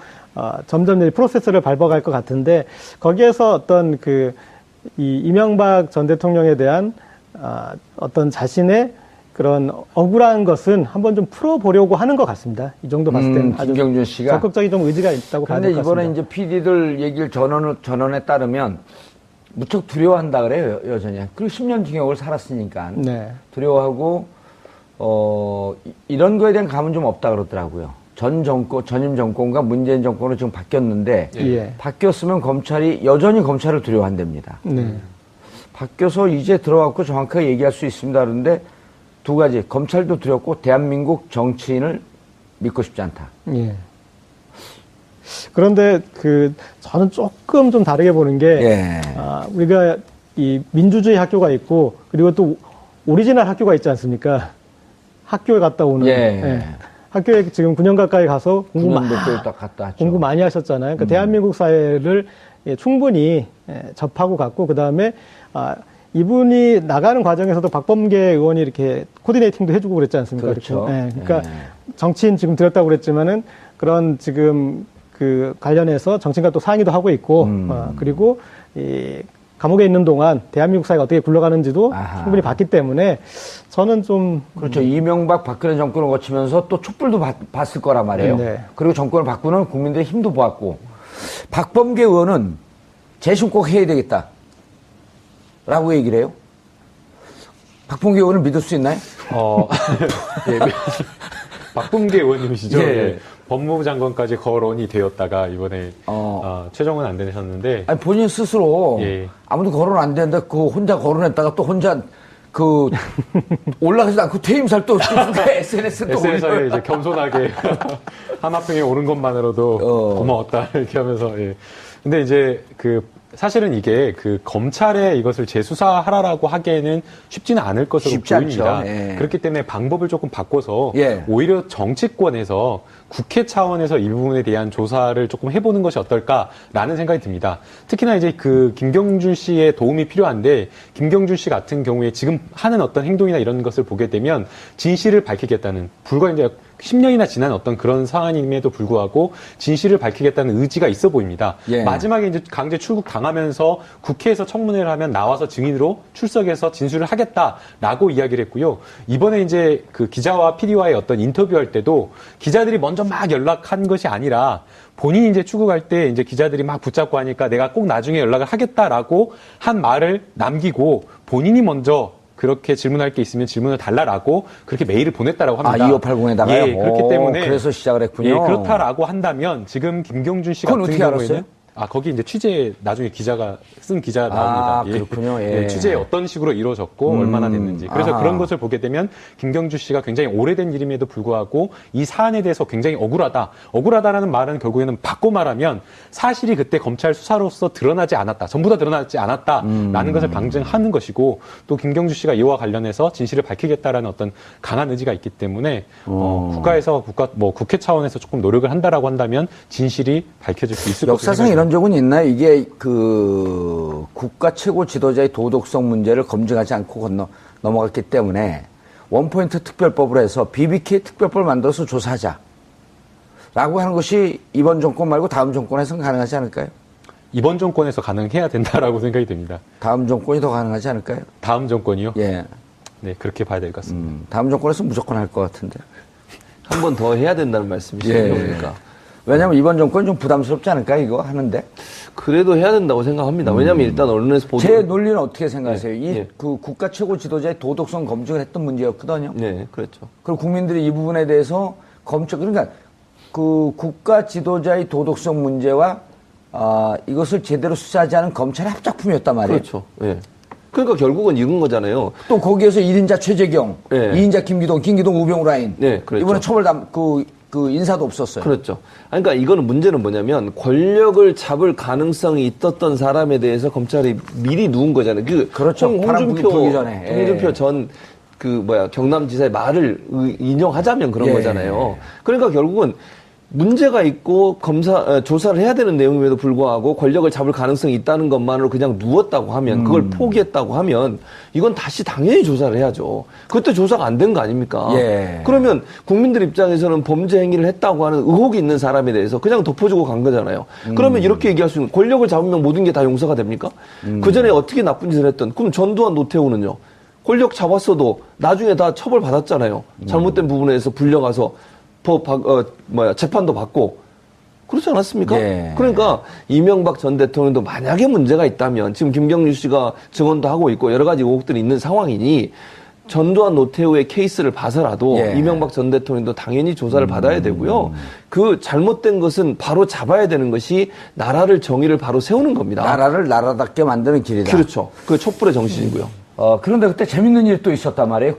점점 이제 프로세스를 밟아갈 것 같은데 거기에서 어떤 이 이명박 전 대통령에 대한 어떤 자신의 그런 억울한 것은 한번 좀 풀어보려고 하는 것 같습니다. 이 정도 봤을 때는 아주 김경준 씨가 적극적인 좀 의지가 있다고 봐야 될 그런데 것 같습니다. 이번에 이제 PD들 얘기를 전원에 따르면 무척 두려워한다 그래요, 여전히. 그리고 10년 징역을 살았으니까. 네. 두려워하고, 이런 거에 대한 감은 좀 없다 그러더라고요. 전임 정권과 문재인 정권으로 지금 바뀌었는데, 예. 바뀌었으면 여전히 검찰을 두려워한답니다. 네. 바뀌어서 이제 들어왔고 정확하게 얘기할 수 있습니다. 그런데 두 가지. 검찰도 두렵고 대한민국 정치인을 믿고 싶지 않다. 예. 그런데 저는 조금 좀 다르게 보는 게 예. 우리가 이 민주주의 학교가 있고 그리고 또 오리지널 학교가 있지 않습니까? 학교에 갔다 오는. 예. 학교에 지금 9년 가까이 가서 공부 많이 하셨잖아요. 그러니까 대한민국 사회를 충분히 접하고 갔고 그다음에 이분이 나가는 과정에서도 박범계 의원이 이렇게 코디네이팅도 해주고 그랬지 않습니까? 그렇죠. 그러니까 정치인 지금 들었다고 그랬지만은 그런 지금 관련해서 정치인과 또 상의도 하고 있고 그리고 감옥에 있는 동안 대한민국 사회가 어떻게 굴러가는지도 아하. 충분히 봤기 때문에 저는 좀 그렇죠. 이명박 박근혜 정권을 거치면서 또 촛불도 봤을 거란 말이에요. 네. 그리고 정권을 바꾸는 국민들의 힘도 보았고 박범계 의원은 재심 꼭 해야 되겠다 라고 얘기를 해요. 박범계 의원을 믿을 수 있나요? 예, 박범계 의원님이시죠? 예. 예. 법무부 장관까지 거론이 되었다가 이번에 최종은 안 되셨는데. 아니 본인 스스로 예. 아무도 거론 안 되는데 그 혼자 거론했다가 또 혼자 그 올라가지도 않고 퇴임살 또 SNS에 SNS에 이제 겸손하게 하마평에 오른 것만으로도 고마웠다 이렇게 하면서. 예. 근데 이제 사실은 이게 검찰에 이것을 재수사하라라고 하기에는 쉽지는 않을 것으로 보입니다. 예. 그렇기 때문에 방법을 조금 바꿔서 예. 오히려 정치권에서 국회 차원에서 이 부분에 대한 조사를 조금 해보는 것이 어떨까라는 생각이 듭니다. 특히나 이제 김경준 씨의 도움이 필요한데 김경준 씨 같은 경우에 지금 하는 어떤 행동이나 이런 것을 보게 되면 진실을 밝히겠다는 불과 이제 10년이나 지난 어떤 그런 상황임에도 불구하고 진실을 밝히겠다는 의지가 있어 보입니다. 예. 마지막에 이제 강제 출국 당하면서 국회에서 청문회를 하면 나와서 증인으로 출석해서 진술을 하겠다라고 이야기를 했고요. 이번에 이제 기자와 PD와의 어떤 인터뷰할 때도 기자들이 먼저 막 연락한 것이 아니라 본인이 이제 출국할 때 이제 기자들이 막 붙잡고 하니까 내가 꼭 나중에 연락을 하겠다라고 한 말을 남기고 본인이 먼저 그렇게 질문할 게 있으면 질문을 달라라고 그렇게 메일을 보냈다라고 합니다. 2580에다가요? 예, 그렇기 때문에 그래서 시작을 했군요. 예, 그렇다라고 한다면 지금 김경준 씨 같은 어떻게 경우에는 알았어요? 거기 이제 취재 나중에 기자가 쓴 기자 나옵니다. 예. 그렇군요. 예. 예, 취재 어떤 식으로 이루어졌고 얼마나 됐는지. 그래서 그런 것을 보게 되면 김경준 씨가 굉장히 오래된 일임에도 불구하고 이 사안에 대해서 굉장히 억울하다. 억울하다라는 말은 결국에는 바꿔 말하면 사실이 그때 검찰 수사로서 드러나지 않았다. 전부 다 드러나지 않았다라는 것을 방증하는 것이고 또 김경준 씨가 이와 관련해서 진실을 밝히겠다라는 어떤 강한 의지가 있기 때문에 국가에서 국회 차원에서 조금 노력을 한다라고 한다면 진실이 밝혀질 수 있을 것으로 역사상 이런 적은 있나요? 이게 국가 최고 지도자의 도덕성 문제를 검증하지 않고 넘어갔기 때문에 원포인트 특별법으로 해서 BBK 특별법을 만들어서 조사하자 라고 하는 것이 이번 정권 말고 다음 정권에서는 가능하지 않을까요? 이번 정권에서 가능해야 된다라고 생각이 됩니다. 다음 정권이 더 가능하지 않을까요? 다음 정권이요? 예. 네, 그렇게 봐야 될 것 같습니다. 다음 정권에서 무조건 할 것 같은데. 한 번 더 해야 된다는 말씀이시죠? 예. 그러니까. 왜냐면 이번 정권 좀 부담스럽지 않을까요, 이거 하는데? 그래도 해야 된다고 생각합니다. 왜냐면 일단 언론에서 보도. 제 논리는 어떻게 생각하세요? 예. 국가 최고 지도자의 도덕성 검증을 했던 문제였거든요. 네, 그렇죠. 그리고 국민들이 이 부분에 대해서 그러니까 국가 지도자의 도덕성 문제와 이것을 제대로 수사하지 않은 검찰의 합작품이었단 말이에요. 그렇죠. 예. 그러니까 결국은 이건 거잖아요. 또 거기에서 1인자 최재경, 네. 2인자 김기동 우병우 라인. 네, 그렇죠. 이번에 처벌 인사도 없었어요. 그렇죠. 그러니까 이거는 문제는 뭐냐면 권력을 잡을 가능성이 있었던 사람에 대해서 검찰이 미리 누운 거잖아요. 그렇죠. 홍준표 전에. 전 경남지사의 말을 인용하자면 그런 예. 거잖아요. 그러니까 결국은 문제가 있고 조사를 해야 되는 내용임에도 불구하고 권력을 잡을 가능성이 있다는 것만으로 그냥 누웠다고 하면 그걸 포기했다고 하면 이건 다시 당연히 조사를 해야죠. 그때 조사가 안 된 거 아닙니까? 예. 그러면 국민들 입장에서는 범죄 행위를 했다고 하는 의혹이 있는 사람에 대해서 그냥 덮어주고 간 거잖아요. 그러면 이렇게 얘기할 수 있는 권력을 잡으면 모든 게 다 용서가 됩니까? 그 전에 어떻게 나쁜 짓을 했던 그럼 전두환 노태우는요. 권력 잡았어도 나중에 다 처벌 받았잖아요. 잘못된 부분에서 불려가서 재판도 받고 그렇지 않았습니까? 예. 그러니까 이명박 전 대통령도 만약에 문제가 있다면 지금 김경준 씨가 증언도 하고 있고 여러 가지 의혹들이 있는 상황이니 전두환 노태우의 케이스를 봐서라도 예. 이명박 전 대통령도 당연히 조사를 받아야 되고요. 그 잘못된 것은 바로 잡아야 되는 것이 나라를 정의를 바로 세우는 겁니다. 나라를 나라답게 만드는 길이다. 그렇죠. 그 촛불의 정신이고요. 그런데 그때 재밌는 일이 또 있었단 말이에요.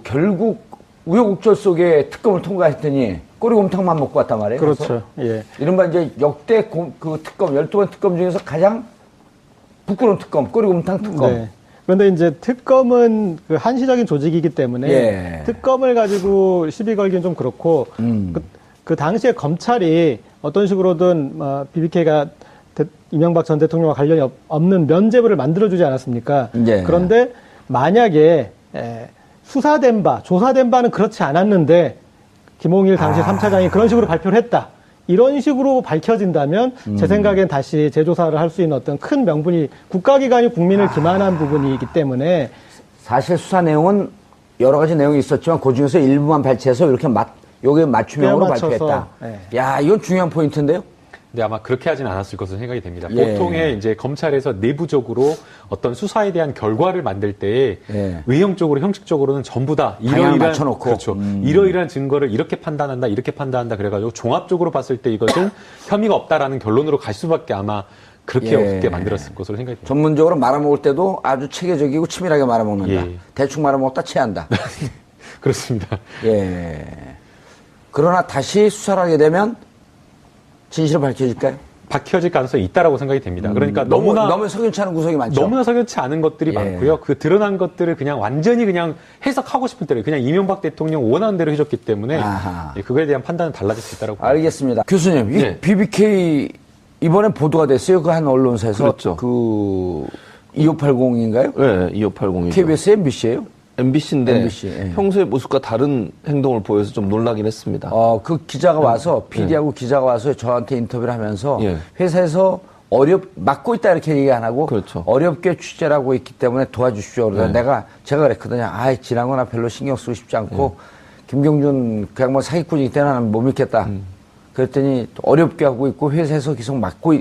결국 우여곡절 속에 특검을 통과했더니 꼬리곰탕만 먹고 왔단 말이에요. 그렇죠. 예. 이른바 이제 역대 특검, 12번 특검 중에서 가장 부끄러운 특검, 꼬리곰탕 특검. 네. 그런데 이제 특검은 한시적인 조직이기 때문에 예. 특검을 가지고 시비 걸기는 좀 그렇고 그 당시에 검찰이 어떤 식으로든 BBK가 이명박 전 대통령과 관련이 없는 면죄부를 만들어주지 않았습니까? 예. 그런데 만약에 수사된 바, 조사된 바는 그렇지 않았는데 김홍일 당시 3차장이 그런 식으로 발표를 했다. 이런 식으로 밝혀진다면 제 생각엔 다시 재조사를 할 수 있는 어떤 큰 명분이 국가기관이 국민을 기만한 부분이기 때문에 사실 수사 내용은 여러 가지 내용이 있었지만 그 중에서 일부만 발췌해서 이렇게 요게 맞춤형으로 발표했다. 네. 야, 이건 중요한 포인트인데요. 근데 아마 그렇게 하진 않았을 것으로 생각이 됩니다. 예. 보통의 이제 검찰에서 내부적으로 어떤 수사에 대한 결과를 만들 때에 예. 외형적으로, 형식적으로는 전부 다 방향을 맞춰놓고. 그렇죠. 이러이러한 증거를 이렇게 판단한다, 이렇게 판단한다 그래가지고 종합적으로 봤을 때 이것은 혐의가 없다라는 결론으로 갈 수밖에 아마 그렇게 예. 없게 만들었을 것으로 생각이 됩니다. 전문적으로 말아먹을 때도 아주 체계적이고 치밀하게 말아먹는다. 예. 대충 말아먹었다 체한다. 그렇습니다. 예. 그러나 다시 수사를 하게 되면 진실을 밝혀질까요? 밝혀질 가능성이 있다라고 생각이 됩니다. 그러니까 너무 석연치 않은 구석이 많죠. 너무나 석연치 않은 것들이 예. 많고요. 그 드러난 것들을 그냥 완전히 그냥 해석하고 싶은 대로 그냥 이명박 대통령 원하는 대로 해줬기 때문에 아하. 예, 그거에 대한 판단은 달라질 수 있다라고 봅니다. 알겠습니다. 교수님, 이 네. BBK 이번에 보도가 됐어요. 그 한 언론사에서 그렇죠. 그 2580인가요? 네, 2580이죠. KBS, MBC예요? MBC인데 MBC, 예. 평소의 모습과 다른 행동을 보여서 좀 놀라긴 했습니다. 그 기자가 와서 PD하고 기자가 와서 저한테 인터뷰를 하면서 예. 회사에서 맡고 있다 이렇게 얘기 안 하고 그렇죠. 어렵게 취재를 하고 있기 때문에 도와주십시오. 그러다 네. 제가 그랬거든요. 지난 거나 별로 신경 쓰고 싶지 않고 김경준 그 양반 사기꾼이기 때문에 나는 못 믿겠다. 그랬더니 어렵게 하고 있고 회사에서 계속 맡고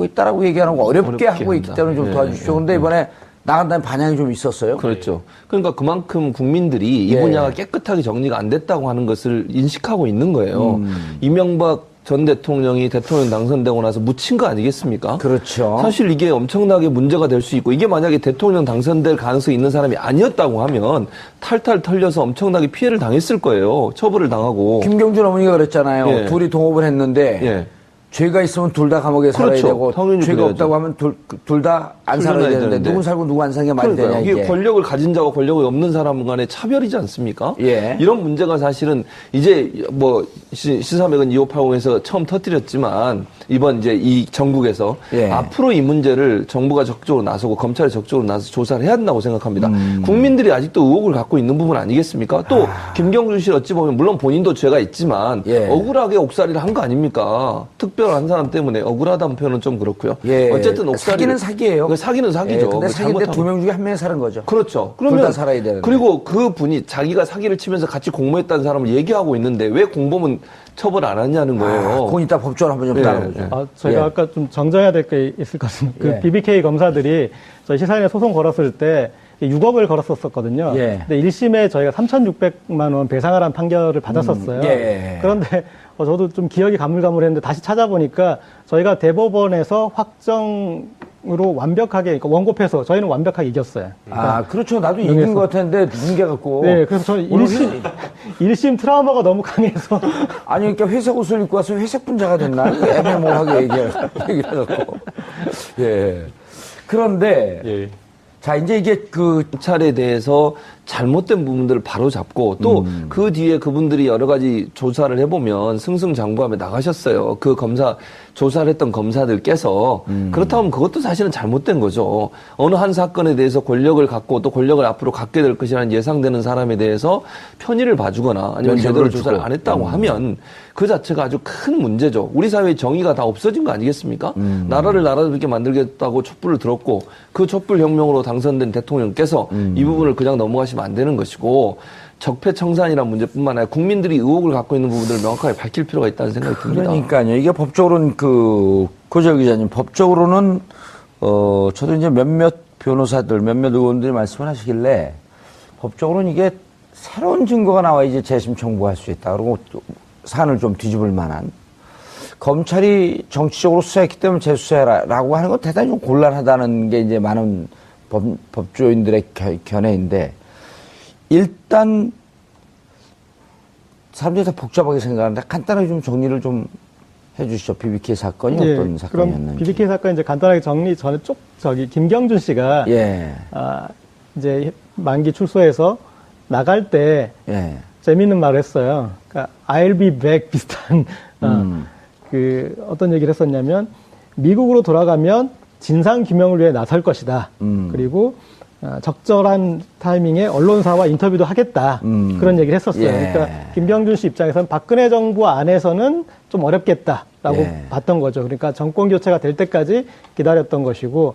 있다라고 얘기하는 거 어렵게 하고 있기 한다. 때문에 좀 네, 도와주십시오. 네, 근데 이번에 나간 다음에 반향이 좀 있었어요. 그렇죠. 그러니까 그만큼 국민들이 이 예. 분야가 깨끗하게 정리가 안 됐다고 하는 것을 인식하고 있는 거예요. 이명박 전 대통령이 대통령 당선되고 나서 묻힌 거 아니겠습니까? 그렇죠. 사실 이게 엄청나게 문제가 될 수 있고 이게 만약에 대통령 당선될 가능성이 있는 사람이 아니었다고 하면 탈탈 털려서 엄청나게 피해를 당했을 거예요. 처벌을 당하고. 김경준 어머니가 그랬잖아요. 예. 둘이 동업을 했는데 예. 죄가 있으면 둘 다 감옥에 살아야 그렇죠. 되고 당연히 죄가 그래야죠. 없다고 하면 둘 다 안 살아야 되는데 누군 살고 누구 안 사는 게 말이 되냐 이게 이게. 권력을 가진 자와 권력이 없는 사람 간의 차별이지 않습니까? 예. 이런 문제가 사실은 이제 뭐 시사맥은 2580에서 처음 터뜨렸지만 이번 이제 이 정국에서 예. 앞으로 이 문제를 정부가 적극적으로 나서고 검찰이 적극적으로 나서 조사를 해야 한다고 생각합니다. 국민들이 아직도 의혹을 갖고 있는 부분 아니겠습니까? 또 김경준 씨 어찌 보면 물론 본인도 죄가 있지만 예. 억울하게 옥살이를 한 거 아닙니까? 특별한 사람 때문에 억울하다는 표현은 좀 그렇고요. 예. 어쨌든 옥살이 사기는 사기예요. 사기는 사기죠. 예, 근데 사기인데 잘못하면. 두 명 중에 한 명이 사는 거죠. 그렇죠. 둘 다 살아야 되는데. 그리고 그 분이 자기가 사기를 치면서 같이 공모했다는 사람을 얘기하고 있는데 왜 공범은 처벌 안 하냐는 거예요. 그건 이따 법적으로 한번 좀 예, 따라보죠. 저희가 예. 아까 좀 정정해야 될 게 있을 것 같습니다. 그 예. BBK 검사들이 저희 시사인에 소송 걸었을 때 6억을 걸었었거든요. 예. 근데 1심에 저희가 3,600만 원 배상하라는 판결을 받았었어요. 예. 그런데 저도 좀 기억이 가물가물했는데 다시 찾아보니까 저희가 대법원에서 확정으로 완벽하게, 그러니까 원고패소 저희는 완벽하게 이겼어요. 그렇죠. 나도 이긴 것 같았는데 뭉개 갖고. 네, 그래서 저는 1심 트라우마가 너무 강해서. 아니, 그러니까 회색 옷을 입고 와서 회색 분자가 됐나? 애매모호하게 얘기해갖고. 예. 그런데, 예. 자, 이제 이게 검찰에 대해서 잘못된 부분들을 바로 잡고 또 그 뒤에 그분들이 여러 가지 조사를 해보면 승승장구하며 나가셨어요. 그 조사를 했던 검사들께서 그렇다면 그것도 사실은 잘못된 거죠. 어느 한 사건에 대해서 권력을 갖고 또 권력을 앞으로 갖게 될 것이라는 예상되는 사람에 대해서 편의를 봐주거나 아니면 제대로 조사를 안 했다고 하면 그 자체가 아주 큰 문제죠. 우리 사회의 정의가 다 없어진 거 아니겠습니까? 나라를 나라답게 만들겠다고 촛불을 들었고 그 촛불 혁명으로 당선된 대통령께서 이 부분을 그냥 넘어가시면 안 되는 것이고 적폐청산이라는 문제뿐만 아니라 국민들이 의혹을 갖고 있는 부분들을 명확하게 밝힐 필요가 있다는 생각이 듭니다. 그러니까요. 이게 법적으로는 고재혁 기자님, 법적으로는 저도 이제 몇몇 변호사들, 몇몇 의원들이 말씀을 하시길래 법적으로는 이게 새로운 증거가 나와 이제 재심 청구할 수 있다. 그리고 사안을 좀 뒤집을 만한. 검찰이 정치적으로 수사했기 때문에 재수사해라라고 하는 건 대단히 좀 곤란하다는 게 이제 많은 법조인들의 견해인데, 일단 사람들이 다 복잡하게 생각하는데 간단하게 좀 정리를 좀 해주시죠. BBK 사건이 어떤 사건이었는지. 그럼 BBK 사건 이제 간단하게 정리 전에 김경준 씨가 이제 만기 출소해서 나갈 때 재미있는 말을 했어요. 그러니까 I'll be back 비슷한 어떤 얘기를 했었냐면 미국으로 돌아가면 진상 규명을 위해 나설 것이다. 그리고 적절한 타이밍에 언론사와 인터뷰도 하겠다. 그런 얘기를 했었어요. 예. 그러니까 김경준 씨 입장에서는 박근혜 정부 안에서는 좀 어렵겠다라고 예. 봤던 거죠. 그러니까 정권 교체가 될 때까지 기다렸던 것이고,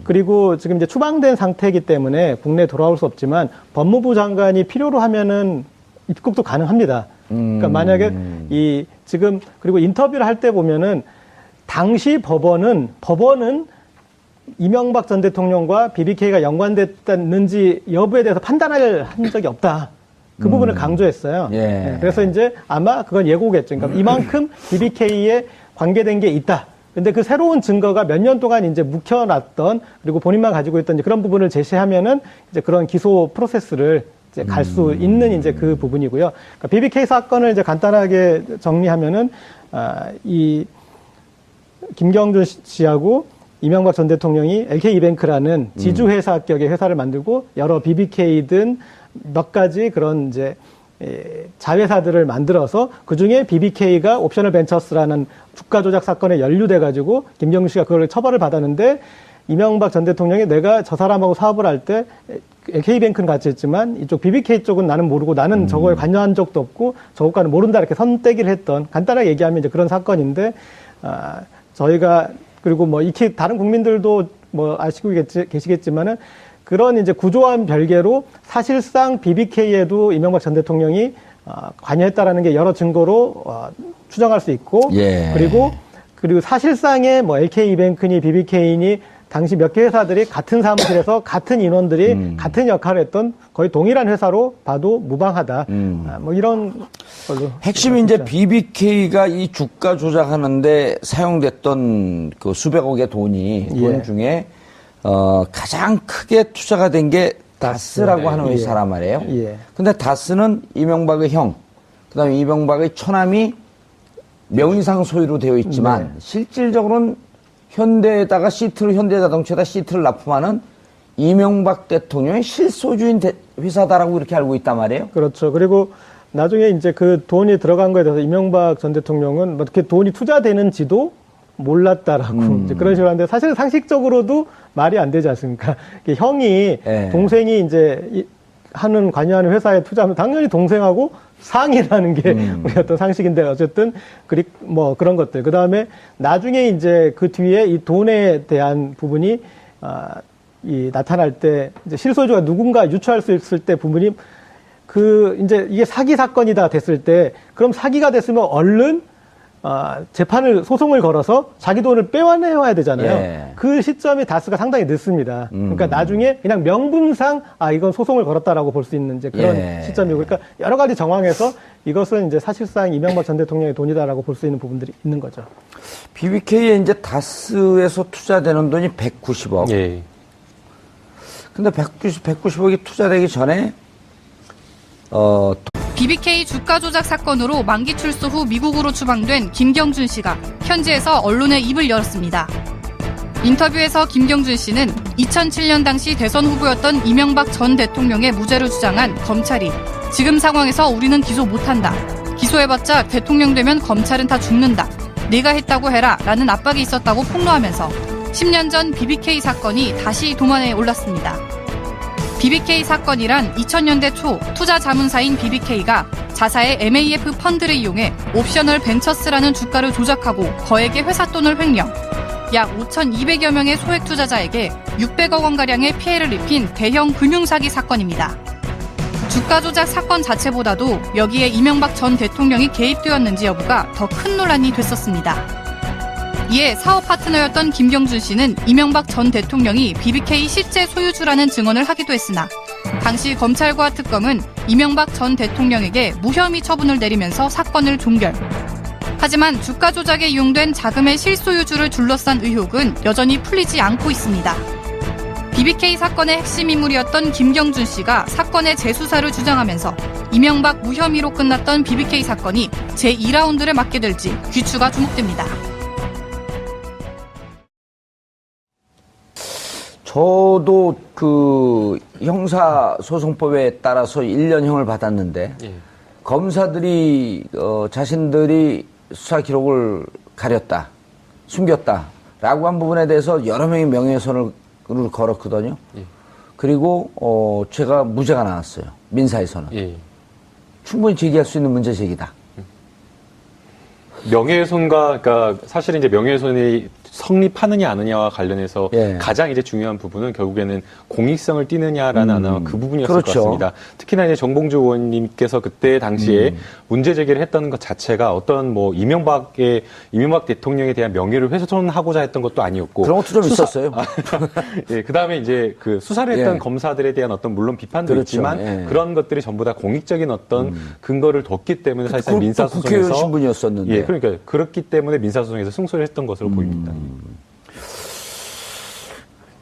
그리고 지금 이제 추방된 상태이기 때문에 국내에 돌아올 수 없지만 법무부 장관이 필요로 하면은 입국도 가능합니다. 그러니까 만약에 지금 그리고 인터뷰를 할 때 보면은 당시 법원은 이명박 전 대통령과 BBK가 연관됐는지 여부에 대해서 판단을 한 적이 없다. 그 부분을 강조했어요. 예. 네, 그래서 이제 아마 그건 예고겠죠. 그러니까 이만큼 BBK에 관계된 게 있다. 근데 그 새로운 증거가 몇 년 동안 이제 묵혀놨던 그리고 본인만 가지고 있던 이제 그런 부분을 제시하면은 이제 그런 기소 프로세스를 이제 갈 수 있는 이제 그 부분이고요. 그러니까 BBK 사건을 이제 간단하게 정리하면은 이 김경준 씨하고 이명박 전 대통령이 LK이뱅크라는 지주회사격의 회사를 만들고 여러 BBK든 몇 가지 그런 이제 자회사들을 만들어서 그 중에 BBK가 옵셔널 벤처스라는 주가 조작 사건에 연루돼가지고 김경준 씨가 그걸 처벌을 받았는데 이명박 전 대통령이 내가 저 사람하고 사업을 할 때 LK뱅크는 같이 했지만 이쪽 BBK 쪽은 나는 모르고 나는 저거에 관여한 적도 없고 저것과는 모른다 이렇게 선떼기를 했던 간단하게 얘기하면 이제 그런 사건인데 저희가 그리고 뭐 익히 다른 국민들도 뭐 아시고 계시겠지만은 그런 이제 구조와는 별개로 사실상 BBK에도 이명박 전 대통령이 관여했다라는 게 여러 증거로 추정할 수 있고 예. 그리고 사실상의 뭐 LK이뱅크니 BBK니 당시 몇 개 회사들이 같은 사무실에서 같은 인원들이 같은 역할을 했던 거의 동일한 회사로 봐도 무방하다. 뭐 이런 걸로. 핵심이 이제 BBK가 이 주가 조작하는데 사용됐던 그 수백억의 돈 예. 중에 가장 크게 투자가 된 게 다스라고 하는 회사란 말이에요. 예. 근데 다스는 이명박의 형, 그다음에 이명박의 처남이 명의상 소유로 되어 있지만 실질적으로는 현대에다가 현대자동차에다 시트를 납품하는 이명박 대통령의 실소주인 회사다라고 이렇게 알고 있단 말이에요. 그렇죠. 그리고 나중에 이제 그 돈이 들어간 거에 대해서 이명박 전 대통령은 뭐 이렇게 돈이 투자되는지도 몰랐다라고 이제 그런 식으로 하는데 사실 상식적으로도 말이 안 되지 않습니까? 형이 동생이 이제 관여하는 회사에 투자하면 당연히 동생하고 상의라는 게 우리 어떤 상식인데 어쨌든 뭐 그런 것들. 그 다음에 나중에 이제 그 뒤에 이 돈에 대한 부분이 나타날 때 이제 실소유주가 누군가 유추할 수 있을 때 부분이 이제 이게 사기 사건이다 됐을 때 그럼 사기가 됐으면 얼른 소송을 걸어서 자기 돈을 빼와내야 되잖아요. 예. 그 시점이 다스가 상당히 늦습니다. 그러니까 나중에 그냥 명분상 이건 소송을 걸었다라고 볼 수 있는 이제 그런 시점이고, 그러니까 여러 가지 정황에서 이것은 이제 사실상 이명박 전 대통령의 돈이다라고 볼 수 있는 부분들이 있는 거죠. BBK에 이제 다스에서 투자되는 돈이 190억. 예. 근데 190억이 투자되기 전에 BBK 주가 조작 사건으로 만기 출소 후 미국으로 추방된 김경준 씨가 현지에서 언론에 입을 열었습니다. 인터뷰에서 김경준 씨는 2007년 당시 대선 후보였던 이명박 전 대통령의 무죄를 주장한 검찰이 지금 상황에서 우리는 기소 못한다. 기소해봤자 대통령 되면 검찰은 다 죽는다. 네가 했다고 해라 라는 압박이 있었다고 폭로하면서 10년 전 BBK 사건이 다시 도마에 올랐습니다. BBK 사건이란 2000년대 초 투자 자문사인 BBK가 자사의 MAF 펀드를 이용해 옵셔널 벤처스라는 주가를 조작하고 거액의 회사 돈을 횡령, 약 5,200여 명의 소액 투자자에게 600억 원가량의 피해를 입힌 대형 금융사기 사건입니다. 주가 조작 사건 자체보다도 여기에 이명박 전 대통령이 개입되었는지 여부가 더 큰 논란이 됐었습니다. 이에 사업 파트너였던 김경준 씨는 이명박 전 대통령이 BBK 실제 소유주라는 증언을 하기도 했으나 당시 검찰과 특검은 이명박 전 대통령에게 무혐의 처분을 내리면서 사건을 종결. 하지만 주가 조작에 이용된 자금의 실소유주를 둘러싼 의혹은 여전히 풀리지 않고 있습니다. BBK 사건의 핵심 인물이었던 김경준 씨가 사건의 재수사를 주장하면서 이명박 무혐의로 끝났던 BBK 사건이 제2라운드를 맞게 될지 귀추가 주목됩니다. 저도 그 형사소송법에 따라서 1년형을 받았는데 검사들이 자신들이 수사 기록을 가렸다, 숨겼다라고 한 부분에 대해서 여러 명이 명예훼손을 걸었거든요. 그리고 제가 무죄가 나왔어요. 민사에서는. 예. 충분히 제기할 수 있는 문제 제기다. 명예훼손과, 그러니까 사실은 이제 명예훼손이 성립하느냐 아느냐와 관련해서 예. 가장 이제 중요한 부분은 결국에는 공익성을 띠느냐라는 아마 그 부분이었을 그렇죠. 것 같습니다. 특히나 이제 정봉주 의원님께서 그때 당시에 문제 제기를 했던 것 자체가 어떤 뭐 이명박 대통령에 대한 명예를 훼손하고자 했던 것도 아니었고 그런 것도 좀 있었어요. 예, 그다음에 이제 그 수사를 했던 예. 검사들에 대한 어떤 물론 비판도 그렇죠. 있지만 예. 그런 것들이 전부 다 공익적인 어떤 근거를 뒀기 때문에 사실상 민사소송에서 국회의원 신분이었었는데. 예, 그러니까 그렇기 때문에 민사소송에서 승소를 했던 것으로 보입니다.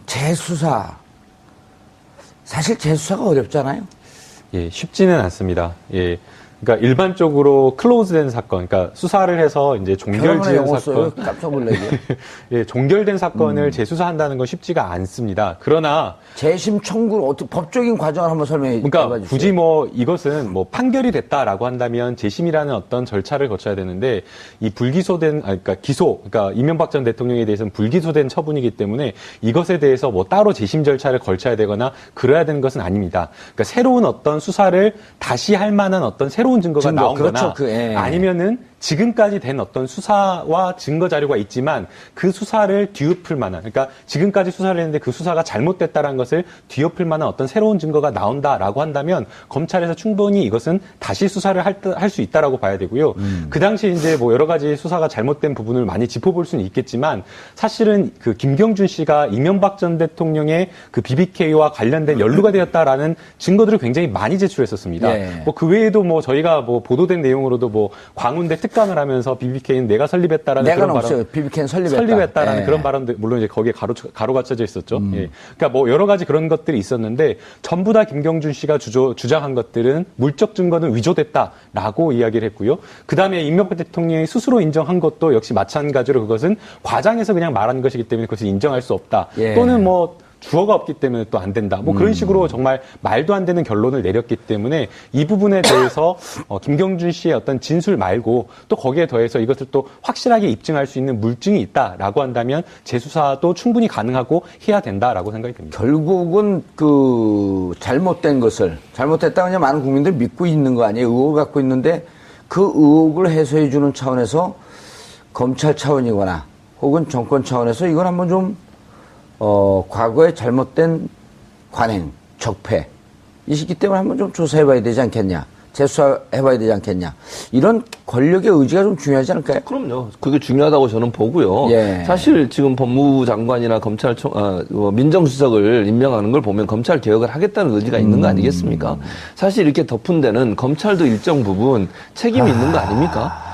재수사. 사실 재수사가 어렵잖아요. 예, 쉽지는 않습니다. 예. 그러니까 일반적으로 클로즈된 사건, 그러니까 수사를 해서 이제 종결지은 사건, 깜짝 놀라게. 예, 종결된 사건을 재수사한다는 건 쉽지가 않습니다. 그러나 재심 청구 어떻게 법적인 과정을 한번 설명해 그러니까 주세요. 굳이 뭐 이것은 뭐 판결이 됐다라고 한다면 재심이라는 어떤 절차를 거쳐야 되는데 이 불기소된 그러니까 그러니까 이명박 전 대통령에 대해서는 불기소된 처분이기 때문에 이것에 대해서 뭐 따로 재심 절차를 걸쳐야 되거나 그래야 되는 것은 아닙니다. 그러니까 새로운 어떤 수사를 다시 할 만한 어떤 새로운 증거가 나온거나 그렇죠. 아니면은 지금까지 된 어떤 수사와 증거 자료가 있지만 그 수사를 뒤엎을 만한 그러니까 지금까지 수사를 했는데 그 수사가 잘못됐다라는 것을 뒤엎을 만한 어떤 새로운 증거가 나온다라고 한다면 검찰에서 충분히 이것은 다시 수사를 할 수 있다라고 봐야 되고요. 그 당시 이제 뭐 여러 가지 수사가 잘못된 부분을 많이 짚어볼 수는 있겠지만 사실은 그 김경준 씨가 이명박 전 대통령의 그 BBK와 관련된 연루가 되었다라는 증거들을 굉장히 많이 제출했었습니다. 예. 뭐 그 외에도 뭐 저희가 뭐 보도된 내용으로도 뭐 광운대 특감을 하면서 BBK는 내가 설립했다라는 그런 없어요. BBK는 설립했다라는 예. 그런 발언도 물론 이제 거기에 가로가 쳐져 있었죠. 예. 그러니까 뭐 여러 가지 그런 것들이 있었는데 전부 다 김경준 씨가 주장한 것들은 물적 증거는 위조됐다라고 이야기를 했고요. 그다음에 이명박 대통령이 스스로 인정한 것도 역시 마찬가지로 그것은 과장해서 그냥 말한 것이기 때문에 그것을 인정할 수 없다. 예. 또는 뭐 주어가 없기 때문에 또 안 된다. 뭐 그런 식으로 정말 말도 안 되는 결론을 내렸기 때문에 이 부분에 대해서 김경준 씨의 어떤 진술 말고 또 거기에 더해서 이것을 또 확실하게 입증할 수 있는 물증이 있다라고 한다면 재수사도 충분히 가능하고 해야 된다라고 생각이 듭니다. 결국은 그 잘못됐다 그냥 많은 국민들이 믿고 있는 거 아니에요. 의혹을 갖고 있는데 그 의혹을 해소해 주는 차원에서 검찰 차원이거나 혹은 정권 차원에서 이건 한번 좀 과거에 잘못된 관행, 적폐 이 시기 때문에 한번 좀 조사해봐야 되지 않겠냐, 재수사해봐야 되지 않겠냐, 이런 권력의 의지가 좀 중요하지 않을까요? 그럼요. 그게 중요하다고 저는 보고요. 예. 사실 지금 법무부 장관이나 민정수석을 임명하는 걸 보면 검찰 개혁을 하겠다는 의지가 있는 거 아니겠습니까? 사실 이렇게 덮은 데는 검찰도 일정 부분 책임이 있는 거 아닙니까?